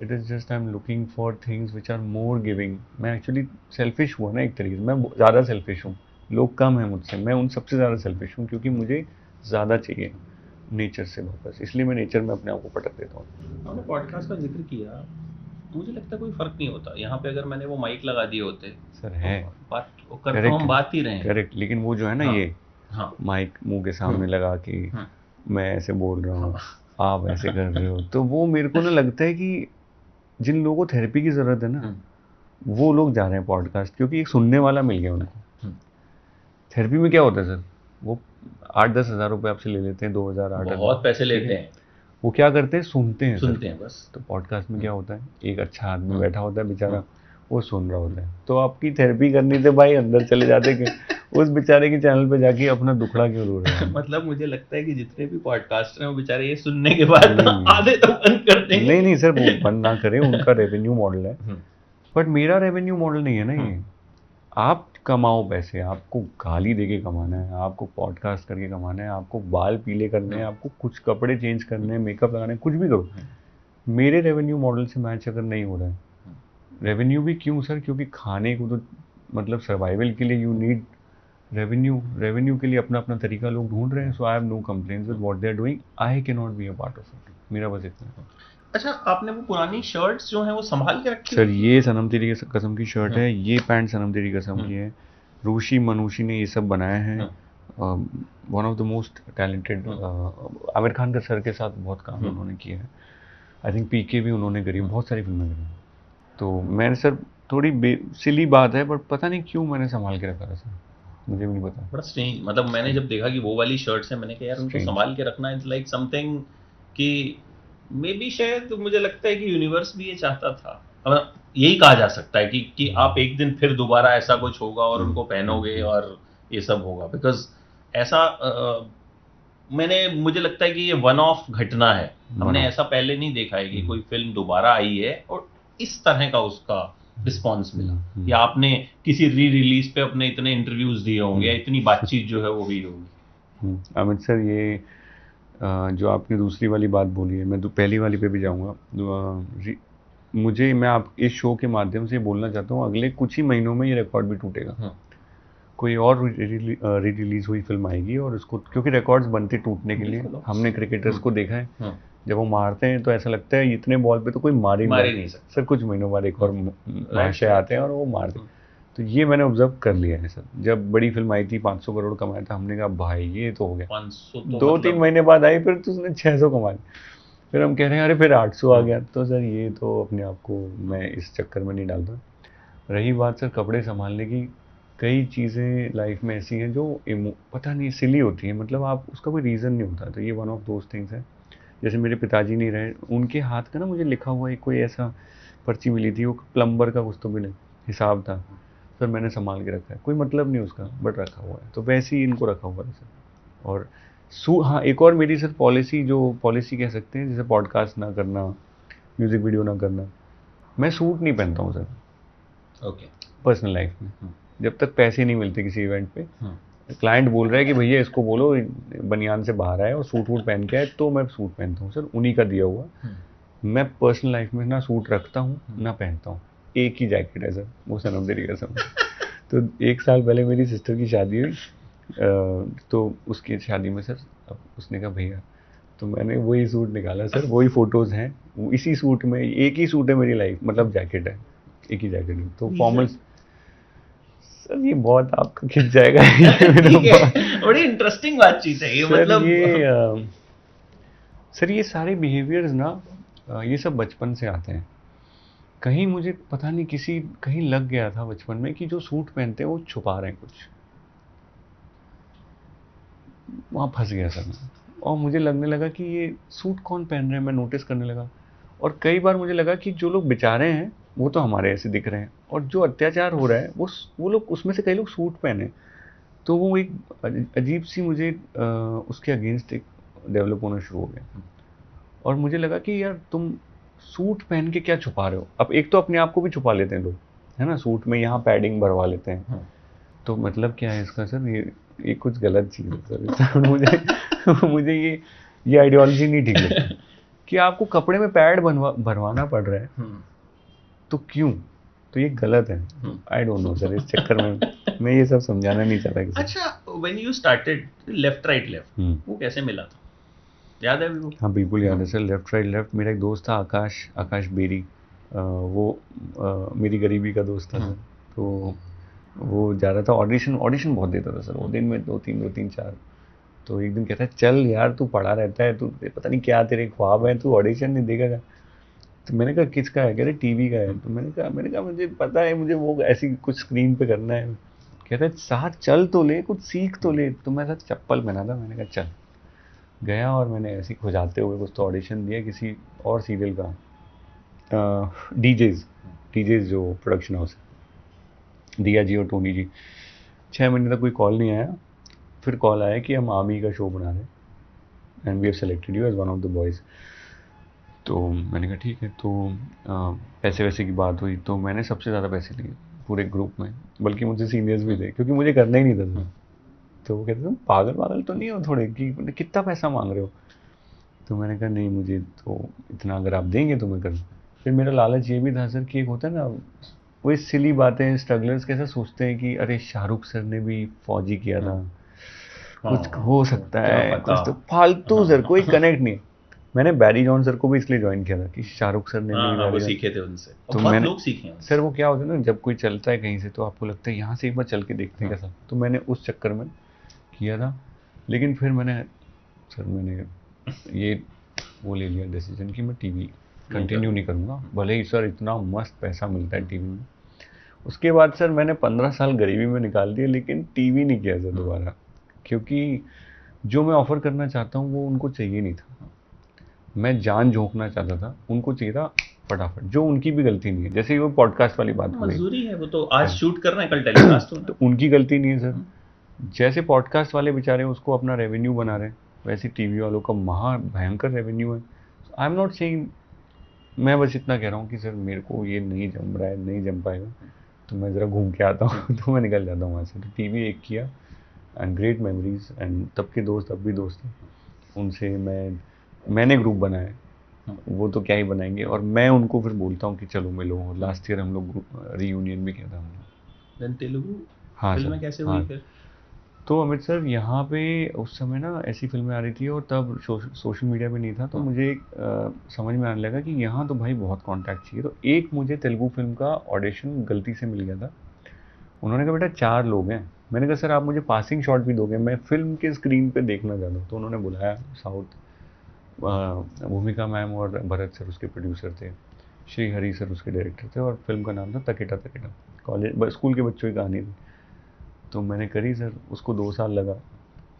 it is just I am looking for things which are more giving. मैं एक्चुअली सेल्फिश हुआ ना एक तरीके से, मैं ज़्यादा सेल्फिश हूँ, लोग कम हैं मुझसे, मैं उन सबसे ज़्यादा सेल्फिश हूँ क्योंकि मुझे ज़्यादा चाहिए नेचर से वापस, इसलिए मैं नेचर में अपने आप को पटक देता हूँ। आपने पॉडकास्ट का जिक्र किया, मुझे लगता है कोई फर्क नहीं होता यहाँ पे, अगर मैंने वो माइक लगा दिए होते सर है बात करते हम बात ही रहे हैं, करेक्ट, लेकिन वो जो है ना ये माइक मुंह के सामने लगा के मैं ऐसे बोल रहा हूँ, आप ऐसे कर रहे हो, तो वो मेरे को ना लगता है कि जिन लोगों को थेरेपी की ज़रूरत है ना, वो लोग जा रहे हैं पॉडकास्ट, क्योंकि एक सुनने वाला मिल गया उनको। थेरेपी में क्या होता है सर, वो 8-10 हज़ार रुपये आपसे ले लेते हैं, 2,000 8,000 बहुत पैसे लेते हैं। वो क्या करते हैं, सुनते हैं बस। तो पॉडकास्ट में क्या होता है, एक अच्छा आदमी बैठा होता है बेचारा, वो सुन रहा होता है। तो आपकी थेरेपी करनी थी भाई, अंदर चले जाते कि उस बेचारे के चैनल पे जाके अपना दुखड़ा क्यों रो रहे हैं। मतलब मुझे लगता है कि जितने भी पॉडकास्टर हैं वो बेचारे ये सुनने के बाद आधे तो बंद कर देंगे। नहीं सर, वो बंद ना करें, उनका रेवेन्यू मॉडल है, बट मेरा रेवेन्यू मॉडल नहीं है ना ये। आप कमाओ पैसे, आपको गाली देके कमाना है, आपको पॉडकास्ट करके कमाना है, आपको बाल पीले करने हैं, आपको कुछ कपड़े चेंज करने हैं, मेकअप लगाना है, कुछ भी करो। मेरे रेवेन्यू मॉडल से मैच अगर नहीं हो रहा है, रेवेन्यू भी क्यों सर, क्योंकि खाने को तो मतलब सर्वाइवल के लिए यू नीड रेवेन्यू के लिए अपना अपना तरीका लोग ढूंढ रहे हैं। So I have no complaints with what they are doing, I can not be a part of it, मेरा बस इतना है। अच्छा, आपने वो पुरानी शर्ट्स जो हैं वो संभाल के रखी? सर ये सनम तेरी कसम की शर्ट है, ये पैंट सनम तेरी कसम की है, रूशी मनुषी ने ये सब बनाए हैं। One of the most talented, Aamir Khan का सर के साथ बहुत काम उन्होंने किया है। आई थिंक पीके भी उन्होंने करी, बहुत सारी फिल्में करी। तो मैंने सर थोड़ी सिली बात है, बट पता नहीं क्यों मैंने संभाल के रखा था सर, मुझे भी नहीं पता। बड़ा स्ट्रेंज, मतलब मैंने जब देखा कि वो वाली शर्ट्स है, मैंने कहा यार उनको संभाल के रखना इज लाइक समथिंग कि मे बी शायद मुझे लगता है कि यूनिवर्स भी ये चाहता था, मतलब यही कहा जा सकता है कि आप एक दिन फिर दोबारा ऐसा कुछ होगा और उनको पहनोगे और ये सब होगा, बिकॉज ऐसा मुझे लगता है कि ये वन ऑफ घटना है, हमने ऐसा पहले नहीं देखा है कि कोई फिल्म दोबारा आई है और इस तरह का उसका रिस्पॉन्स मिला, या आपने किसी री रिलीज पे अपने इतने इंटरव्यूज दिए होंगे या इतनी बातचीत जो है वो भी होगी। अमित सर, ये जो आपने दूसरी वाली बात बोली है, मैं तो पहली वाली पे भी जाऊंगा। मैं आप इस शो के माध्यम से बोलना चाहता हूँ, अगले कुछ ही महीनों में ये रिकॉर्ड भी टूटेगा। कोई और री रिलीज हुई फिल्म आएगी और उसको, क्योंकि रिकॉर्ड्स बनते टूटने के लिए। हमने क्रिकेटर्स को देखा है, जब वो मारते हैं तो ऐसा लगता है इतने बॉल पे तो कोई मार ही नहीं सकता सर, कुछ महीनों बाद एक और महाशय आते हैं और वो मारते हैं। तो ये मैंने ऑब्जर्व कर लिया है सर। जब बड़ी फिल्म आई थी 500 करोड़ कमाया था, हमने कहा भाई ये तो हो गया। 500 2-3 महीने बाद आई, फिर तो उसने 600 कमा लिया, फिर हम कह रहे हैं अरे फिर 800 आ गया। तो सर ये तो अपने आप को मैं इस चक्कर में नहीं डालता। रही बात सर कपड़े संभालने की, कई चीज़ें लाइफ में ऐसी हैं जो पता नहीं सिली होती हैं, मतलब आप उसका कोई रीज़न नहीं होता। तो ये वन ऑफ दोज थिंग्स है। जैसे मेरे पिताजी नहीं रहे, उनके हाथ का ना मुझे लिखा हुआ एक कोई ऐसा पर्ची मिली थी, वो प्लम्बर का कुछ तो भी हिसाब था सर, मैंने संभाल के रखा है, कोई मतलब नहीं उसका, बट रखा हुआ है। तो वैसे ही इनको रखा हुआ है सर। और हाँ, एक और मेरी सर पॉलिसी कह सकते हैं, जैसे पॉडकास्ट ना करना, म्यूज़िक वीडियो ना करना। मैं सूट नहीं पहनता हूँ सर ओके पर्सनल लाइफ में, जब तक पैसे नहीं मिलते किसी इवेंट पे। क्लाइंट बोल रहा है कि भैया इसको बोलो बनियान से बाहर आए और सूट वूट पहन के आए, तो मैं सूट पहनता हूँ सर, उन्हीं का दिया हुआ। मैं पर्सनल लाइफ में ना सूट रखता हूँ ना पहनता हूँ। एक ही जैकेट है सर, वो सनम तेरी कसम। तो 1 साल पहले मेरी सिस्टर की शादी हुई, तो उसकी शादी में सर अब उसने कहा भैया, तो मैंने वही सूट निकाला सर, वही फोटोज़ हैं इसी सूट में। एक ही सूट है मेरी लाइफ, मतलब जैकेट है, एक ही जैकेट है। तो फॉर्मल सर, ये बहुत आपका खिंच जाएगा। बड़ी इंटरेस्टिंग बातचीत है ये, मतलब ये सर ये सारे बिहेवियर्स ना, ये सब बचपन से आते हैं। कहीं मुझे पता नहीं कहीं लग गया था बचपन में कि जो सूट पहनते हैं वो छुपा रहे हैं कुछ, वहाँ फंस गया सर मैं। और मुझे लगने लगा कि ये सूट कौन पहन रहे हैं, मैं नोटिस करने लगा। और कई बार मुझे लगा कि जो लोग बेचारे हैं वो तो हमारे ऐसे दिख रहे हैं, और जो अत्याचार हो रहा है वो लोग, उसमें से कई लोग सूट पहने। तो वो एक अजीब सी मुझे उसके अगेंस्ट एक डेवलप होना शुरू हो गया। और मुझे लगा कि यार तुम सूट पहन के क्या छुपा रहे हो। अब एक तो अपने आप को भी छुपा लेते हैं लोग, है ना, सूट में यहाँ पैडिंग भरवा लेते हैं। तो मतलब क्या है इसका सर, ये कुछ गलत चीज़ है सर। मुझे ये आइडियोलॉजी नहीं ठीक लगती कि आपको कपड़े में पैड भरवाना पड़ रहा है, तो क्यों, तो ये गलत है। आई डोंट नो सर, इस चक्कर में मैं ये सब समझाना नहीं चाहता किसी। अच्छा, when you started left right left, वो कैसे मिला था, याद है अभी वो? हाँ बिल्कुल याद है सर, लेफ्ट राइट लेफ्ट। मेरा एक दोस्त था आकाश बेरी, वो मेरी गरीबी का दोस्त था सर। तो वो जा रहा था ऑडिशन बहुत देता था सर, वो दिन में 2-3-4। तो एक दिन कहता है चल यार, तू पढ़ा रहता है, तू पता नहीं क्या तेरे ख्वाब है, तू ऑडिशन नहीं देगा। तो मैंने कहा किसका है, कह रहे टीवी का है। तो मैंने कहा मुझे पता है, मुझे वो ऐसी कुछ स्क्रीन पे करना है। कहता है साथ चल तो ले, कुछ सीख तो ले। तो मैं साथ चप्पल पहना था, मैंने कहा चल गया, और मैंने ऐसे खुजाते हुए कुछ तो ऑडिशन दिया किसी और सीरियल का, डीजेज जो प्रोडक्शन हाउस है, दिया जी और टोनी जी। 6 महीने तक कोई कॉल नहीं आया। फिर कॉल आया कि हम आर्मी का शो बना रहे हैं and we have selected you as one of the boys. तो मैंने कहा ठीक है। तो पैसे वैसे की बात हुई, तो मैंने सबसे ज़्यादा पैसे लिए पूरे ग्रुप में, बल्कि मुझसे सीनियर्स भी थे, क्योंकि मुझे करना ही नहीं था। तो वो कहते तुम पागल तो नहीं हो थोड़े, कि कितना पैसा मांग रहे हो। तो मैंने कहा नहीं, मुझे तो इतना अगर आप देंगे तो मैं करूँ। फिर मेरा लालच ये भी था सर कि एक होता है ना, वो सिली बातें, स्ट्रगलर्स कैसे सोचते हैं कि अरे शाहरुख सर ने भी फौजी किया था, कुछ हो सकता है, कुछ तो फालतू सर, कोई कनेक्ट नहीं। मैंने बैरी जॉन सर को भी इसलिए ज्वाइन किया था कि शाहरुख सर ने भी वो सीखे थे उनसे, तो बहुत लोग सीखे हैं सर। वो क्या होता है ना, जब कोई चलता है कहीं से तो आपको लगता है यहाँ से एक बार चल के देखते हैं कैसा। तो मैंने उस चक्कर में किया था। लेकिन फिर मैंने ये वो ले लिया डिसीजन कि मैं टीवी कंटिन्यू नहीं करूँगा, भले ही सर इतना मस्त पैसा मिलता है टीवी में। उसके बाद सर मैंने 15 साल गरीबी में निकाल दिए, लेकिन टीवी नहीं किया सर दोबारा, क्योंकि जो मैं ऑफ़र करना चाहता हूँ वो उनको चाहिए नहीं था। मैं जान झोंकना चाहता था, उनको चाहिए था फटाफट, जो उनकी भी गलती नहीं है। जैसे वो पॉडकास्ट वाली बात हुई, मजदूरी है वो, तो आज शूट कर रहे हैं, कल टेलीकास्ट होना, तो उनकी गलती नहीं है सर। जैसे पॉडकास्ट वाले बेचारे उसको अपना रेवेन्यू बना रहे हैं, वैसे टीवी वालों का महा भयंकर रेवेन्यू है। आई एम नॉट सेइंग, मैं बस इतना कह रहा हूँ कि सर मेरे को ये नहीं जम रहा है, नहीं जम पाएगा, तो मैं ज़रा घूम के आता हूँ तो मैं निकल जाता हूँ वहाँ से। तो टीवी एक किया एंड ग्रेट मेमोरीज, एंड तब के दोस्त अब भी दोस्त हैं, उनसे मैंने ग्रुप बनाया, वो तो क्या ही बनाएंगे, और मैं उनको फिर बोलता हूँ कि चलो मिलो। लास्ट ईयर हम लोग रीयूनियन भी किया था हमने। तेलुगु हाँ फिल्में सर, कैसे हाँ। हुई फिर? तो अमित सर यहाँ पे उस समय ना ऐसी फिल्में आ रही थी, और तब सोशल मीडिया भी नहीं था, तो मुझे समझ में आने लगा कि यहाँ तो भाई बहुत कॉन्टैक्ट चाहिए। तो एक मुझे तेलुगु फिल्म का ऑडिशन गलती से मिल गया था। उन्होंने कहा बेटा 4 लोग हैं। मैंने कहा सर आप मुझे पासिंग शॉट भी दोगे, मैं फिल्म के स्क्रीन पे देखना चाहता हूँ। तो उन्होंने बुलाया साउथ, भूमिका मैम और भरत सर उसके प्रोड्यूसर थे, श्री हरी सर उसके डायरेक्टर थे, और फिल्म का नाम था तकेटा तकेटा, कॉलेज स्कूल के बच्चों की कहानी थी। तो मैंने करी सर, उसको 2 साल लगा।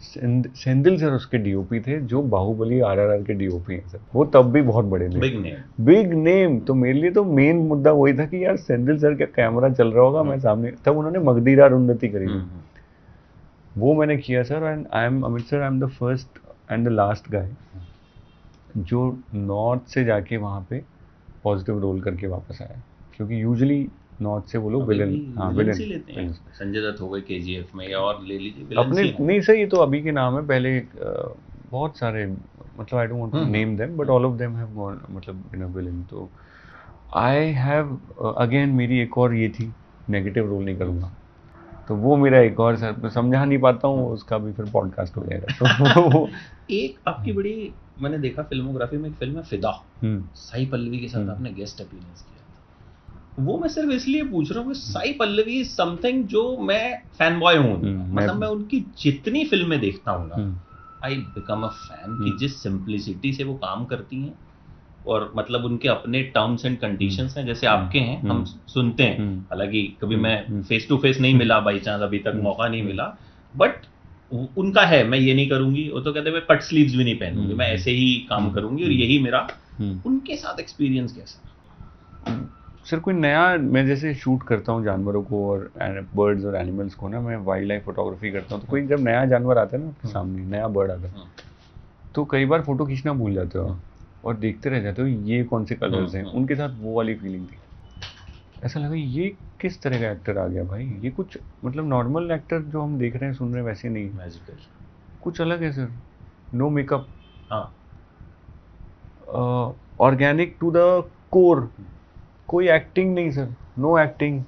सेंधिल सर उसके डीओपी थे, जो बाहुबली आरआरआर के डीओपी हैं सर, वो तब भी बहुत बड़े थे, बिग नेम। तो मेरे लिए तो मेन मुद्दा वही था कि यार सेंधिल सर का कैमरा चल रहा होगा, मैं सामने। तब उन्होंने मगधीरा अरुंधति करी थी, वो मैंने किया sir. And I am Amit sir, I am the first and the last guy जो नॉर्थ से जाके वहाँ पे पॉजिटिव रोल करके वापस आया, क्योंकि यूजुअली नॉर्थ से वो लोग विलन, हाँ विलन लेते हैं। संजय दत्त हो गए केजीएफ में, या और ले लीजिए विलन अपने नहीं सर, ये तो अभी के नाम है, पहले बहुत सारे, मतलब I don't want to name them, but all of them have gone, मतलब इन अ विलन। तो आई हैव अगेन, मेरी एक और ये थी, नेगेटिव रोल नहीं करूँगा, तो वो मेरा एक और सर समझा नहीं पाता हूँ, उसका भी फिर पॉडकास्ट हो जाएगा। तो एक आपकी बड़ी, मैंने देखा फिल्मोग्राफी में एक फिल्म है फिदा, साई पल्लवी के साथ आपने गेस्ट अपीयरेंस किया था। वो मैं सिर्फ इसलिए पूछ रहा हूँ कि साई पल्लवी इज समथिंग जो मैं फैन बॉय हूँ, मतलब मैं उनकी जितनी फिल्में देखता हूँ ना, आई बिकम अ फैन, कि जिस सिंप्लिसिटी से वो काम करती हैं, और मतलब उनके अपने टर्म्स एंड कंडीशंस हैं, जैसे आपके हैं, हम सुनते हैं, हालांकि कभी मैं फेस टू फेस नहीं मिला, बाई चांस अभी तक मौका नहीं मिला, बट उनका है, मैं ये नहीं करूंगी, वो तो कहते हैं मैं कट स्लीव्स भी नहीं पहनूंगी, मैं ऐसे ही काम करूंगी, और यही मेरा। उनके साथ एक्सपीरियंस कैसा? सर कोई नया, मैं जैसे शूट करता हूँ जानवरों को और बर्ड्स और एनिमल्स को ना, मैं वाइल्ड लाइफ फोटोग्राफी करता हूँ, तो कोई जब नया जानवर आता है ना आपके सामने, नया बर्ड आता है, तो कई बार फोटो खींचना भूल जाते हो और देखते रह जाते हो ये कौन से कलर्स हैं। उनके साथ वो वाली फीलिंग थी, ऐसा लगा ये किस तरह का एक्टर आ गया भाई, ये कुछ मतलब नॉर्मल एक्टर जो हम देख रहे हैं सुन रहे हैं वैसे नहीं, मैजिकल, कुछ अलग है सर। नो मेकअप, हाँ, ऑर्गेनिक टू द कोर, कोई एक्टिंग नहीं सर, नो एक्टिंग,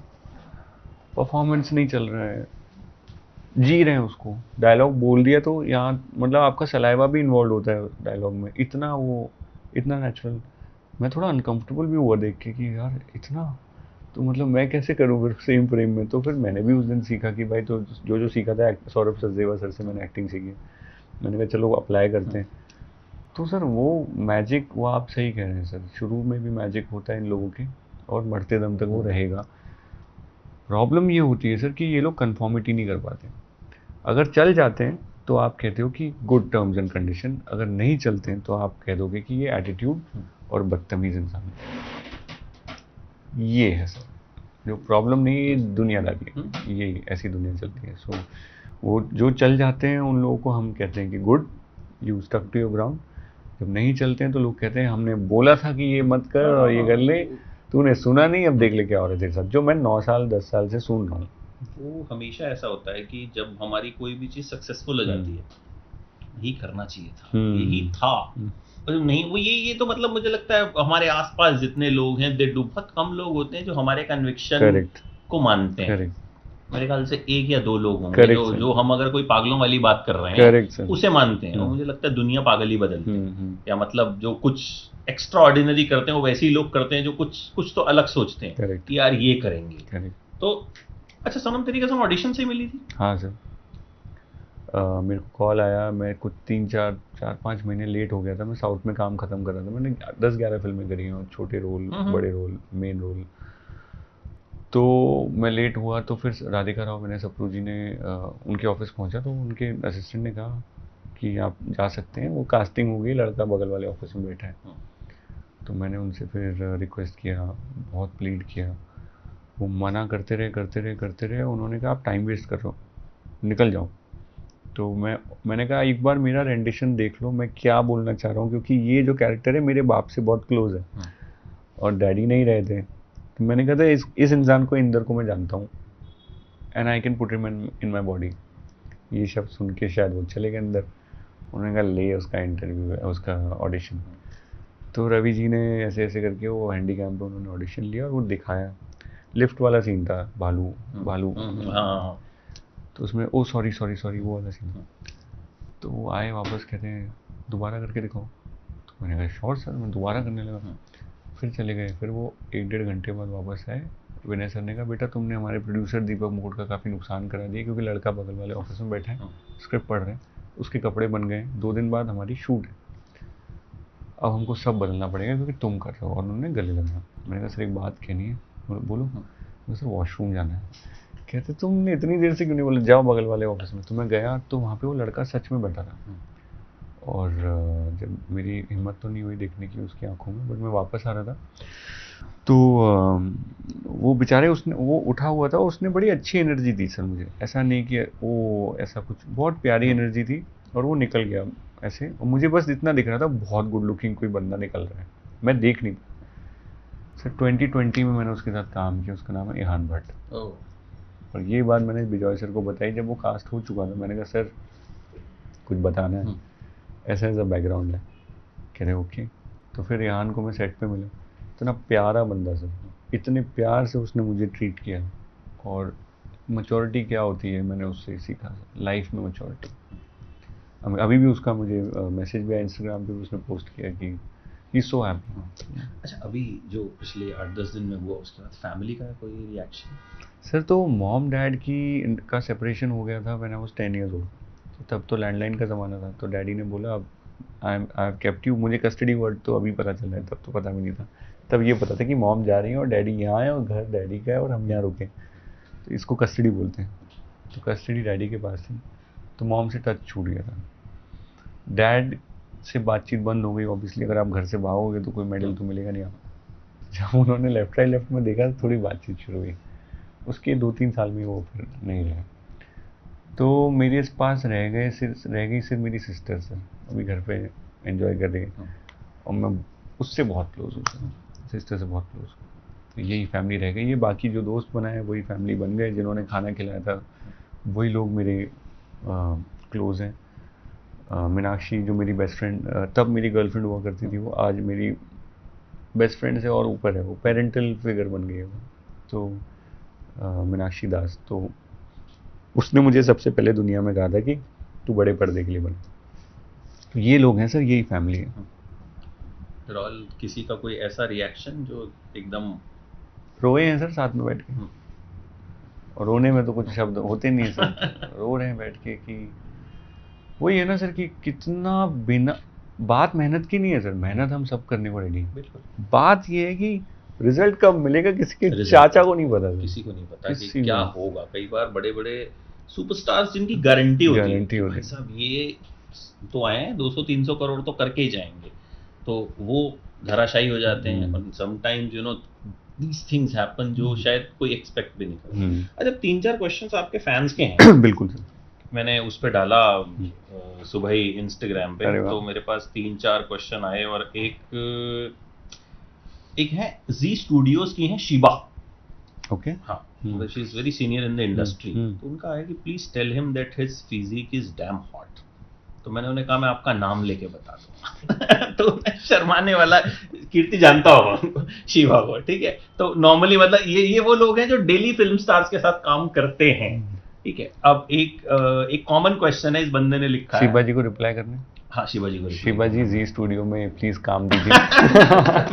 परफॉर्मेंस नहीं चल रहा है, जी रहे हैं उसको, डायलॉग बोल दिया तो यहाँ मतलब आपका सलाइवा भी इन्वॉल्व होता है डायलॉग में, इतना वो, इतना नेचुरल। मैं थोड़ा अनकंफर्टेबल भी हुआ देख के कि यार इतना, तो मतलब मैं कैसे करूँ फिर सेम फ्रेम में। तो फिर मैंने भी उस दिन सीखा कि भाई, तो जो सीखा था सौरभ सचदेवा सर से मैंने एक्टिंग सीखी, मैंने कहा चलो अप्लाई करते हैं। तो सर वो मैजिक, वो आप सही कह रहे हैं सर, शुरू में भी मैजिक होता है इन लोगों के, और मरते दम तक वो रहेगा। प्रॉब्लम ये होती है सर कि ये लोग कंफर्मिटी नहीं कर पाते, अगर चल जाते हैं तो आप कहते हो कि गुड टर्म्स एंड कंडीशन, अगर नहीं चलते हैं तो आप कह दोगे कि ये एटीट्यूड और बदतमीज इंसान है। ये है सर जो प्रॉब्लम, नहीं ये दुनियादारी है, ये ऐसी दुनिया चलती है। सो वो जो चल जाते हैं उन लोगों को हम कहते हैं कि good, you stuck to your ground. जब नहीं चलते हैं तो लोग कहते हैं हमने बोला था कि ये मत कर और ये कर ले, तूने सुना नहीं, अब देख ले क्या हो रहा है तेरे साथ, जो मैं 9 साल 10 साल से सुन रहा हूँ। वो हमेशा ऐसा होता है कि जब हमारी कोई भी चीज़ सक्सेसफुल हो जाती है, यही करना चाहिए था, यही था, और नहीं वो ये तो मतलब मुझे लगता है हमारे आसपास जितने लोग हैं, दे डू, बहुत कम लोग होते हैं जो हमारे कन्विक्शन को मानते हैं। मेरे ख्याल से 1 या 2 लोग होंगे जो हम अगर कोई पागलों वाली बात कर रहे हैं उसे मानते हैं, और मुझे लगता है दुनिया पागल ही बदलती है, या मतलब जो कुछ एक्स्ट्रा ऑर्डिनरी करते हैं वो वैसे ही लोग करते हैं जो कुछ तो अलग सोचते हैं कि यार ये करेंगे। तो अच्छा, सनम तेरी कसम ऑडिशन से मिली थी? हाँ सर, मेरे को कॉल आया, मैं कुछ 4-5 महीने लेट हो गया था, मैं साउथ में काम खत्म कर रहा था, मैंने 10-11 फिल्में करी हैं, छोटे रोल, बड़े रोल, मेन रोल। तो मैं लेट हुआ, तो फिर राधिका राव विनय सप्रू जी ने उनके ऑफिस पहुंचा, तो उनके असिस्टेंट ने कहा कि आप जा सकते हैं, वो कास्टिंग हो गई, लड़का बगल वाले ऑफिस में बैठा है। तो मैंने उनसे फिर रिक्वेस्ट किया, बहुत प्लीड किया, वो मना करते रहे। उन्होंने कहा आप टाइम वेस्ट कर रहे हो, निकल जाओ। तो मैंने कहा एक बार मेरा रेंडिशन देख लो, मैं क्या बोलना चाह रहा हूँ, क्योंकि ये जो कैरेक्टर है मेरे बाप से बहुत क्लोज है और डैडी नहीं रहे थे। तो मैंने कहा था इस इंसान को, इंदर को मैं जानता हूँ, and I can put him in my body. ये शब्द सुन के शायद वो चले गए अंदर। उन्होंने कहा ले उसका इंटरव्यू, उसका ऑडिशन। तो रवि जी ने ऐसे ऐसे करके वो हैंडीकैम पे उन्होंने ऑडिशन लिया और वो दिखाया। लिफ्ट वाला सीन था, भालू तो उसमें ओ सॉरी वो वाला सीन था। तो वो आए वापस, कहते हैं दोबारा करके दिखाओ। तो मैंने कहा श्योर सर, मैं दोबारा करने लगा। फिर चले गए। फिर वो 1-1.5 घंटे बाद वापस आए। विनय सर ने कहा बेटा तुमने हमारे प्रोड्यूसर दीपक मुकुट का काफ़ी नुकसान करा दिया, क्योंकि लड़का बगल वाले ऑफिस में बैठा है, स्क्रिप्ट पढ़ रहे हैं, उसके कपड़े बन गए, 2 दिन बाद हमारी शूट है, अब हमको सब बदलना पड़ेगा क्योंकि तुम कर रहे हो। और उन्होंने गले लगा। मैंने कहा सर एक बात कहनी है। बोलो। सर वॉशरूम जाना है। कहते तुमने इतनी देर से क्यों नहीं बोला, जाओ बगल वाले ऑफिस में। तो मैं गया तो वहाँ पे वो लड़का सच में बैठा था। और जब मेरी हिम्मत तो नहीं हुई देखने की उसकी आंखों में, बट मैं वापस आ रहा था तो वो बेचारे, उसने वो उठा हुआ था, उसने बड़ी अच्छी एनर्जी दी सर मुझे। ऐसा नहीं कि वो ऐसा कुछ, बहुत प्यारी एनर्जी थी। और वो निकल गया ऐसे, और मुझे बस इतना दिख रहा था बहुत गुड लुकिंग कोई बंदा निकल रहा है, मैं देख नहीं पाया। सर 2020 में मैंने उसके साथ काम किया, उसका नाम है इहान भट्ट। और ये बात मैंने बिजॉय सर को बताई जब वो कास्ट हो चुका था। मैंने कहा सर कुछ बताना है, ऐसा ऐसा बैकग्राउंड है। कह रहे ओके। तो फिर इहान को मैं सेट पे मिला। इतना प्यारा बंदा सर, इतने प्यार से उसने मुझे ट्रीट किया। और मैच्योरिटी क्या होती है मैंने उससे सीखा, लाइफ में मैच्योरिटी। अभी भी उसका मुझे मैसेज भी आया इंस्टाग्राम पे, उसने पोस्ट किया कि ही सो हैप्पी। अच्छा, अभी जो पिछले 8-10 दिन में हुआ उसके बाद फैमिली का कोई रिएक्शन? सर तो मॉम डैड का सेपरेशन हो गया था when I was 10 years old. तो तब तो लैंडलाइन का ज़माना था। तो डैडी ने बोला अब आई हैव केप्ट यू। मुझे कस्टडी वर्ड तो अभी पता चल रहा है, तब तो पता भी नहीं था। तब ये पता था कि मॉम जा रही है और डैडी यहाँ है और घर डैडी का है और हम यहाँ रुके, तो इसको कस्टडी बोलते हैं। तो कस्टडी डैडी के पास थी। तो मॉम से टच छूट गया था, डैड से बातचीत बंद हो गई। ऑब्वियसली अगर आप घर से भागोगे तो कोई मेडल तो मिलेगा नहीं आपको। जब उन्होंने लेफ्ट राइट लेफ्ट में देखा तो थोड़ी बातचीत शुरू हुई। उसके 2-3 साल में वो फिर नहीं रहे। तो मेरे पास रह गई सिर्फ मेरी सिस्टर सर, अभी घर पे एंजॉय कर रही है। और मैं उससे बहुत क्लोज हूँ सर, सिस्टर से बहुत क्लोज हूँ। तो यही फैमिली रह गई है। बाकी जो दोस्त बनाए वही फैमिली बन गए, जिन्होंने खाना खिलाया था वही लोग मेरे क्लोज हैं। मीनाक्षी जो मेरी बेस्ट फ्रेंड, तब मेरी गर्लफ्रेंड हुआ करती थी, वो आज मेरी बेस्ट फ्रेंड से और ऊपर है, वो पेरेंटल फिगर बन गई है वो। तो मीनाक्षी दास, तो उसने मुझे सबसे पहले दुनिया में कहा था कि तू बड़े पर्दे के लिए बन। तो ये लोग हैं सर, यही फैमिली है। फिर किसी का कोई ऐसा रिएक्शन जो एकदम रोए हैं सर साथ में बैठ के? और रोने में तो कुछ शब्द होते नहीं है सर। रो रहे हैं बैठ के कि वही है ना सर कि कितना बिना बात मेहनत की नहीं है सर, मेहनत हम सब करने को रेडी हैं। बिल्कुल। बात ये है कि रिजल्ट कब मिलेगा किसी के चाचा को नहीं पता, किसी को नहीं पता कि क्या होगा। कई बार बड़े बड़े सुपरस्टार्स जिनकी गारंटी होती है भाई साहब ये तो आए हैं 200-300 करोड़ तो करके ही जाएंगे, तो वो धराशायी हो जाते हैं। और समटाइम्स these things happen जो शायद कोई एक्सपेक्ट भी नहीं करता। अच्छा, 3-4 क्वेश्चंस आपके फैंस के हैं। बिल्कुल सर, मैंने उस पे डाला सुबह ही इंस्टाग्राम पे, तो मेरे पास 3-4 क्वेश्चन आए। और एक है जी स्टूडियोज की है शिबा। ओके। हाँ, she is very senior in the industry. तो उनका है कि please tell him that his physique is damn hot. तो मैंने उन्हें कहा मैं आपका नाम लेके बता दूंगा। तो शर्माने वाला, कीर्ति जानता होगा शिवा को, ठीक है। तो नॉर्मली मतलब ये वो लोग हैं जो डेली फिल्म स्टार्स के साथ काम करते हैं, ठीक है। अब एक कॉमन क्वेश्चन है इस बंदे ने लिखा है, शिवा जी को रिप्लाई करने। हाँ, शिवा जी को। शिवा जी जी स्टूडियो में प्लीज काम दीजिए।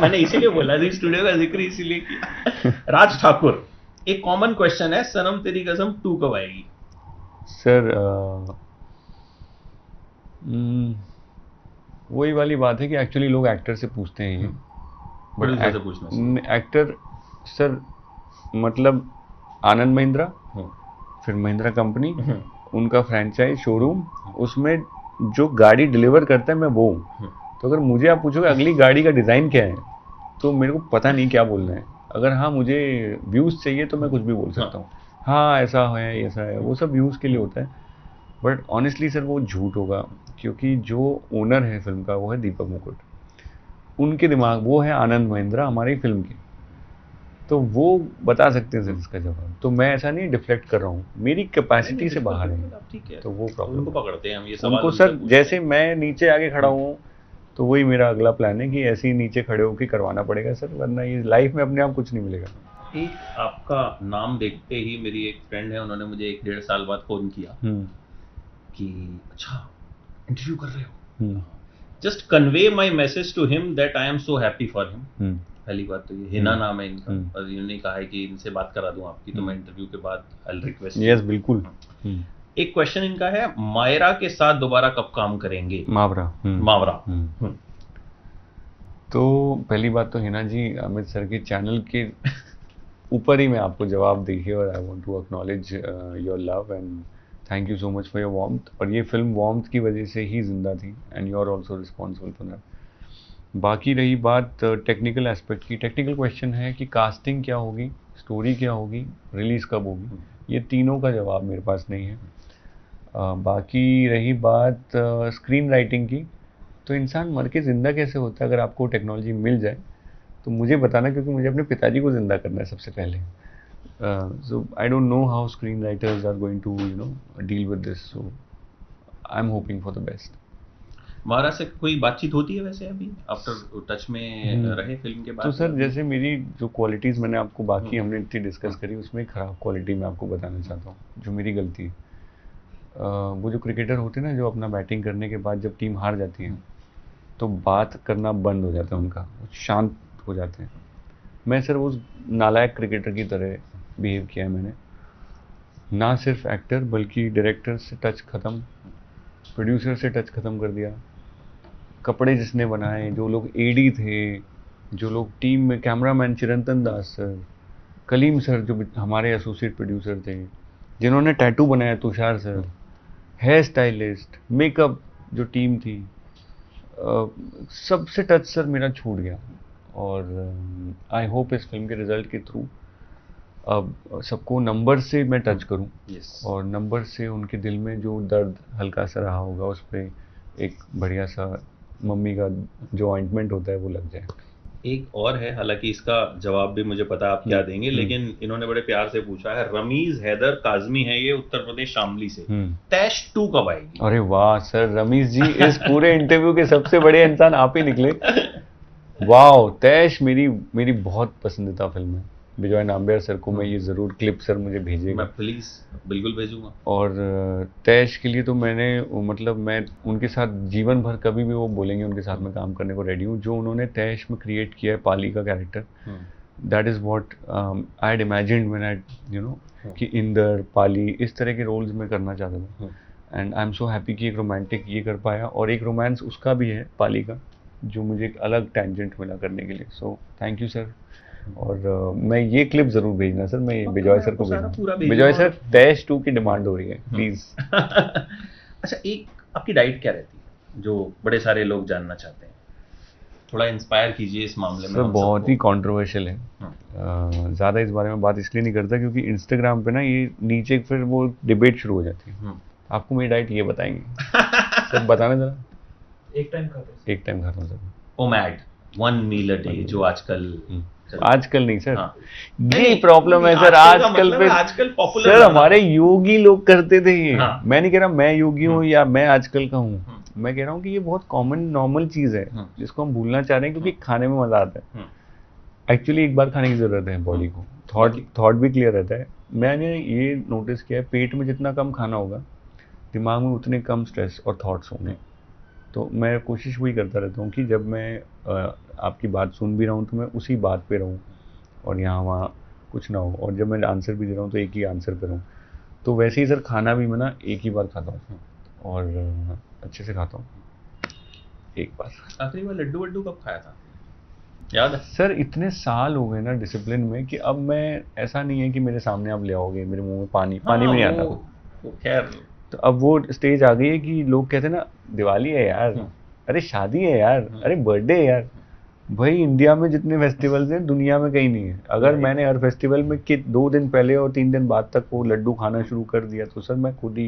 मैंने इसीलिए बोला जी स्टूडियो का जिक्र इसीलिए किया। राज ठाकुर, एक कॉमन क्वेश्चन है, सनम तेरी कसम 2 कब आएगी? सर वही वाली बात है कि एक्चुअली लोग एक्टर से पूछते हैं ये, बट एक्टर सर मतलब आनंद महिंद्रा, फिर महिंद्रा कंपनी, उनका फ्रेंचाइज शोरूम, उसमें जो गाड़ी डिलीवर करता है मैं वो हूँ। तो अगर मुझे आप पूछोगे अगली गाड़ी का डिज़ाइन क्या है, तो मेरे को पता नहीं क्या बोलना है। अगर हाँ मुझे व्यूज़ चाहिए तो मैं कुछ भी बोल सकता हूँ, हाँ ऐसा है ऐसा है, वो सब व्यूज़ के लिए होता है। बट ऑनेस्टली सर वो झूठ होगा, क्योंकि जो ओनर है फिल्म का वो है दीपक मुकुट, उनके दिमाग, वो है आनंद महिंद्रा हमारी फिल्म के, तो वो बता सकते हैं सर इसका जवाब। तो मैं ऐसा नहीं डिफ्लेक्ट कर रहा हूँ, मेरी कैपेसिटी से बाहर है, ठीक है, तो वो प्रॉब्लम उनको पकड़ते हैं हम ये सवाल उनको सर। जैसे मैं नीचे आके खड़ा हूँ तो वही मेरा अगला प्लान है कि ऐसे ही नीचे खड़े होकर करवाना पड़ेगा सर, वरना ये लाइफ में अपने आप कुछ नहीं मिलेगा। एक आपका नाम देखते ही मेरी एक फ्रेंड है, उन्होंने मुझे 1-1.5 साल बाद फोन किया कि अच्छा इंटरव्यू कर रहे हो, just convey my message to him that I am so happy for him. पहली बात तो ये हिना नाम है इनका, और इन्होंने कहा है कि इनसे बात करा दूं आपकी, तो मैं इंटरव्यू के बाद आई विल रिक्वेस्ट। यस बिल्कुल। एक क्वेश्चन इनका है, मायरा के साथ दोबारा कब काम करेंगे? मावरा। मावरा। तो पहली बात तो हिना जी, अमित सर के चैनल के ऊपर ही मैं आपको जवाब देखिए, और I want to acknowledge your love and thank you so much for your warmth. और ये फिल्म वार्मथ की वजह से ही जिंदा थी, and you are also responsible for that. बाकी रही बात टेक्निकल एस्पेक्ट की, टेक्निकल क्वेश्चन है कि कास्टिंग क्या होगी, स्टोरी क्या होगी, रिलीज़ कब होगी, ये तीनों का जवाब मेरे पास नहीं है। बाकी रही बात स्क्रीन राइटिंग की, तो इंसान मर के ज़िंदा कैसे होता है? अगर आपको टेक्नोलॉजी मिल जाए तो मुझे बताना, क्योंकि मुझे अपने पिताजी को ज़िंदा करना है सबसे पहले। So I don't know how screen writers are going to deal with this, so I am hoping for the best. मारा से कोई बातचीत होती है वैसे अभी, आफ्टर टच में रहे फिल्म के बाद? तो सर जैसे मेरी जो क्वालिटीज़ मैंने आपको बाकी हमने इतनी डिस्कस करी, उसमें ख़राब क्वालिटी मैं आपको बताना चाहता हूँ जो मेरी गलती है। वो जो क्रिकेटर होते हैं ना, जो अपना बैटिंग करने के बाद जब टीम हार जाती है तो बात करना बंद हो जाता है उनका, शांत हो जाते हैं। मैं सर उस नालायक क्रिकेटर की तरह बिहेव किया है मैंने, ना सिर्फ एक्टर बल्कि डायरेक्टर से टच ख़त्म, प्रोड्यूसर से टच ख़त्म कर दिया। कपड़े जिसने बनाए, जो लोग एडी थे, जो लोग टीम में, cameraman Chirantan Das sir, Kaleem sir जो हमारे एसोसिएट प्रोड्यूसर थे, जिन्होंने टैटू बनाया Tushar sir, hair stylist, makeup जो टीम थी, सबसे टच सर मेरा छूट गया। और आई होप इस फिल्म के रिजल्ट के थ्रू अब सबको नंबर से मैं टच करूं, और नंबर से उनके दिल में जो दर्द हल्का सा रहा होगा उस पर एक बढ़िया सा मम्मी का जो ऑइंटमेंट होता है वो लग जाए। एक और है, हालांकि इसका जवाब भी मुझे पता आप क्या देंगे, लेकिन इन्होंने बड़े प्यार से पूछा है, रमीज हैदर काजमी है ये, उत्तर प्रदेश शामली से, तैश 2 कब आएगी? अरे वाह सर, रमीज जी इस पूरे इंटरव्यू के सबसे बड़े इंसान आप ही निकले। वाह, तैश मेरी बहुत पसंदीदा फिल्म है। विजय नाम्बियार सर को मैं ये ज़रूर क्लिप सर मुझे भेजिएगा। मैं प्लीज़ बिल्कुल भेजूंगा। और तैश के लिए तो मैंने मतलब मैं उनके साथ जीवन भर कभी भी वो बोलेंगे उनके साथ मैं काम करने को रेडी हूँ। जो उन्होंने तैश में क्रिएट किया है पाली का character, that is what I had imagined when I कि इंदर, पाली, इस तरह के रोल्स में करना चाहता था। And I am so happy कि एक रोमांटिक ये कर पाया, और एक रोमांस उसका भी है पाली का, जो मुझे एक अलग टेंजेंट मिला करने के लिए। So thank you sir. और मैं ये क्लिप जरूर भेजना सर, मैं विजय सर को भेजना। विजय सर, तैश 2 की डिमांड हो रही है, प्लीज। अच्छा, एक आपकी डाइट क्या रहती है जो बड़े सारे लोग जानना चाहते हैं, थोड़ा इंस्पायर कीजिए इस मामले में। सर बहुत ही कंट्रोवर्शियल है, ज़्यादा इस बारे में बात इसलिए नहीं करता क्योंकि इंस्टाग्राम पे ना ये नीचे फिर वो डिबेट शुरू हो जाती है। आपको मेरी डाइट ये बताएंगे सर, बताना जरा। एक टाइम खाता हूँ sir. OMAD 1 meal a day, जो आजकल नहीं सर, ये प्रॉब्लम है सर आजकल पे। सर हमारे योगी लोग करते थे ये। मैं नहीं कह रहा मैं योगी हूँ या मैं आजकल का हूँ, मैं कह रहा हूँ कि ये बहुत कॉमन नॉर्मल चीज है जिसको हम भूलना चाह रहे हैं क्योंकि खाने में मजा आता है। एक्चुअली एक बार खाने की जरूरत है बॉडी को, थॉट भी क्लियर रहता है। मैंने ये नोटिस किया है, पेट में जितना कम खाना होगा दिमाग में उतने कम स्ट्रेस और थॉट्स होंगे। तो मैं कोशिश वही करता रहता हूँ कि जब मैं आपकी बात सुन भी रहा हूँ तो मैं उसी बात पे रहूँ और यहाँ वहाँ कुछ ना हो, और जब मैं आंसर भी दे रहा हूँ तो एक ही आंसर पे रहूँ। तो वैसे ही सर खाना भी मैं ना एक ही बार खाता हूँ और अच्छे से खाता हूँ। एक बार आखिरी बार लड्डू वड्डू कब खाया था, याद है? सर इतने साल हो गए ना डिसिप्लिन में कि अब मैं, ऐसा नहीं है कि मेरे सामने आप ले आओगे मेरे मुंह में पानी भी नहीं आता। खैर, तो अब वो स्टेज आ गई है कि लोग कहते हैं ना दिवाली है यार, अरे शादी है यार, अरे बर्थडे है यार। भाई इंडिया में जितने फेस्टिवल्स हैं दुनिया में कहीं नहीं है। अगर मैंने हर फेस्टिवल में 2 दिन पहले और 3 दिन बाद तक वो लड्डू खाना शुरू कर दिया तो सर मैं खुद ही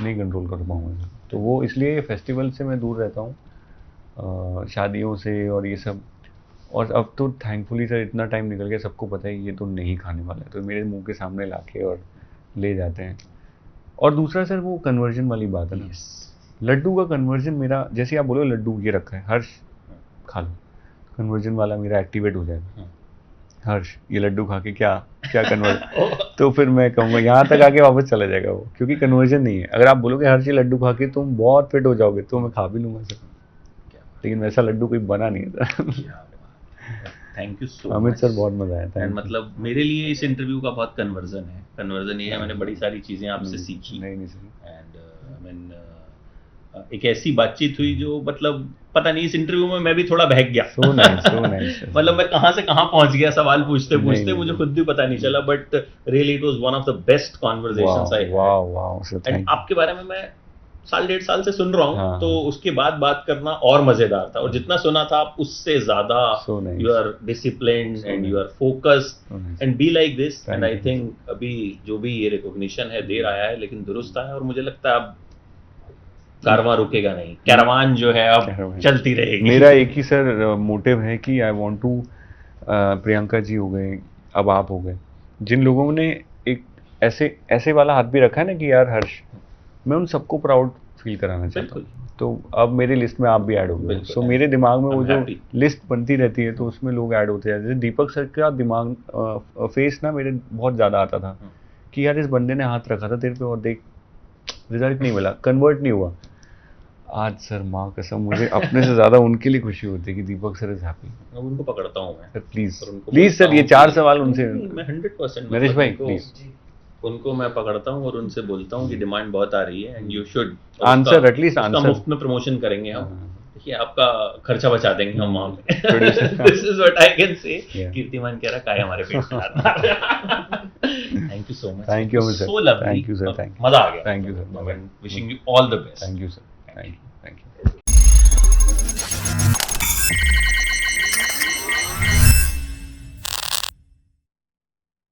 नहीं कंट्रोल कर पाऊंगा। तो वो इसलिए फेस्टिवल से मैं दूर रहता हूँ, शादियों से और ये सब। और अब तो थैंकफुली सर इतना टाइम निकल गया, सबको पता है ये तो नहीं खाने वाला है, तो मेरे मुंह के सामने लाके और ले जाते हैं। और दूसरा सर वो कन्वर्जन वाली बात है ना, लड्डू का कन्वर्जन मेरा, जैसे आप बोलो लड्डू ये रखा है, हर्ष खा लो, कन्वर्जन वाला मेरा एक्टिवेट हो जाएगा। हर्ष ये लड्डू खा के क्या कन्वर्ट तो फिर मैं कहूँगा यहाँ तक आके वापस चला जाएगा वो, क्योंकि कन्वर्जन नहीं है। अगर आप बोलोगे हर्ष ये लड्डू खा के तुम बहुत फिट हो जाओगे, तो मैं खा भी लूँगा सर, लेकिन वैसा लड्डू कोई बना नहीं है। Thank you so Amit sir बहुत मजा आया था। मतलब मेरे लिए इस इंटरव्यू का बहुत कन्वर्जन ये है, मैंने बड़ी सारी चीजें आपसे सीखी। नहीं सर। एंड आई मीन एक ऐसी बातचीत हुई जो मतलब पता नहीं, इस इंटरव्यू में मैं भी थोड़ा बहक गया। So nice, मतलब मैं कहाँ से कहाँ पहुंच गया सवाल पूछते पूछते, मुझे खुद भी पता नहीं चला, but really it was one of the best conversations I had. Wow sir, and आपके बारे में मैं 1.5 साल से सुन रहा हूँ, तो उसके बाद बात करना और मजेदार था। और जितना सुना था आप उससे ज्यादा you are disciplined and you are focused and be like this. And I think अभी जो भी ये रिकॉग्निशन है देर आया है, लेकिन दुरुस्त आया, और मुझे लगता है अब कारवां रुकेगा नहीं, कैरावान जो है अब चलती रहेगी। मेरा एक ही सर मोटिव है कि आई वांट टू, प्रियंका जी हो गए, अब आप हो गए, जिन लोगों ने एक ऐसे वाला हाथ भी रखा है ना कि यार हर्ष, मैं उन सबको प्राउड फील कराना चाहता हूँ। तो अब मेरी लिस्ट में आप भी ऐड हो गए। सो मेरे दिमाग में वो जो लिस्ट बनती रहती है, तो उसमें लोग ऐड होते हैं। जैसे दीपक सर का दिमाग फेस ना मेरे बहुत ज़्यादा आता था कि यार इस बंदे ने हाथ रखा था तेरे पे और देख रिजल्ट नहीं मिला, कन्वर्ट नहीं हुआ। आज सर माँ कसम मुझे अपने से ज़्यादा उनके लिए खुशी होती है कि दीपक सर इज हैप्पी। अब उनको पकड़ता हूँ मैं सर, प्लीज सर, ये 4 सवाल उनसे। मैं 100% नरेश भाई प्लीज, उनको मैं पकड़ता हूँ और उनसे बोलता हूँ कि डिमांड बहुत आ रही है and you should answer, at least answer. मुफ्त में प्रमोशन करेंगे हम, देखिए आपका खर्चा बचा देंगे हम वहाँ पे। This is what I can say. कीर्तिमान कह रहा काय हमारे पेट में। Thank you so much, thank you sir, so lovely, thank you sir, मजा आ गया। Thank you sir, wishing you all the best. Thank you sir, thank you.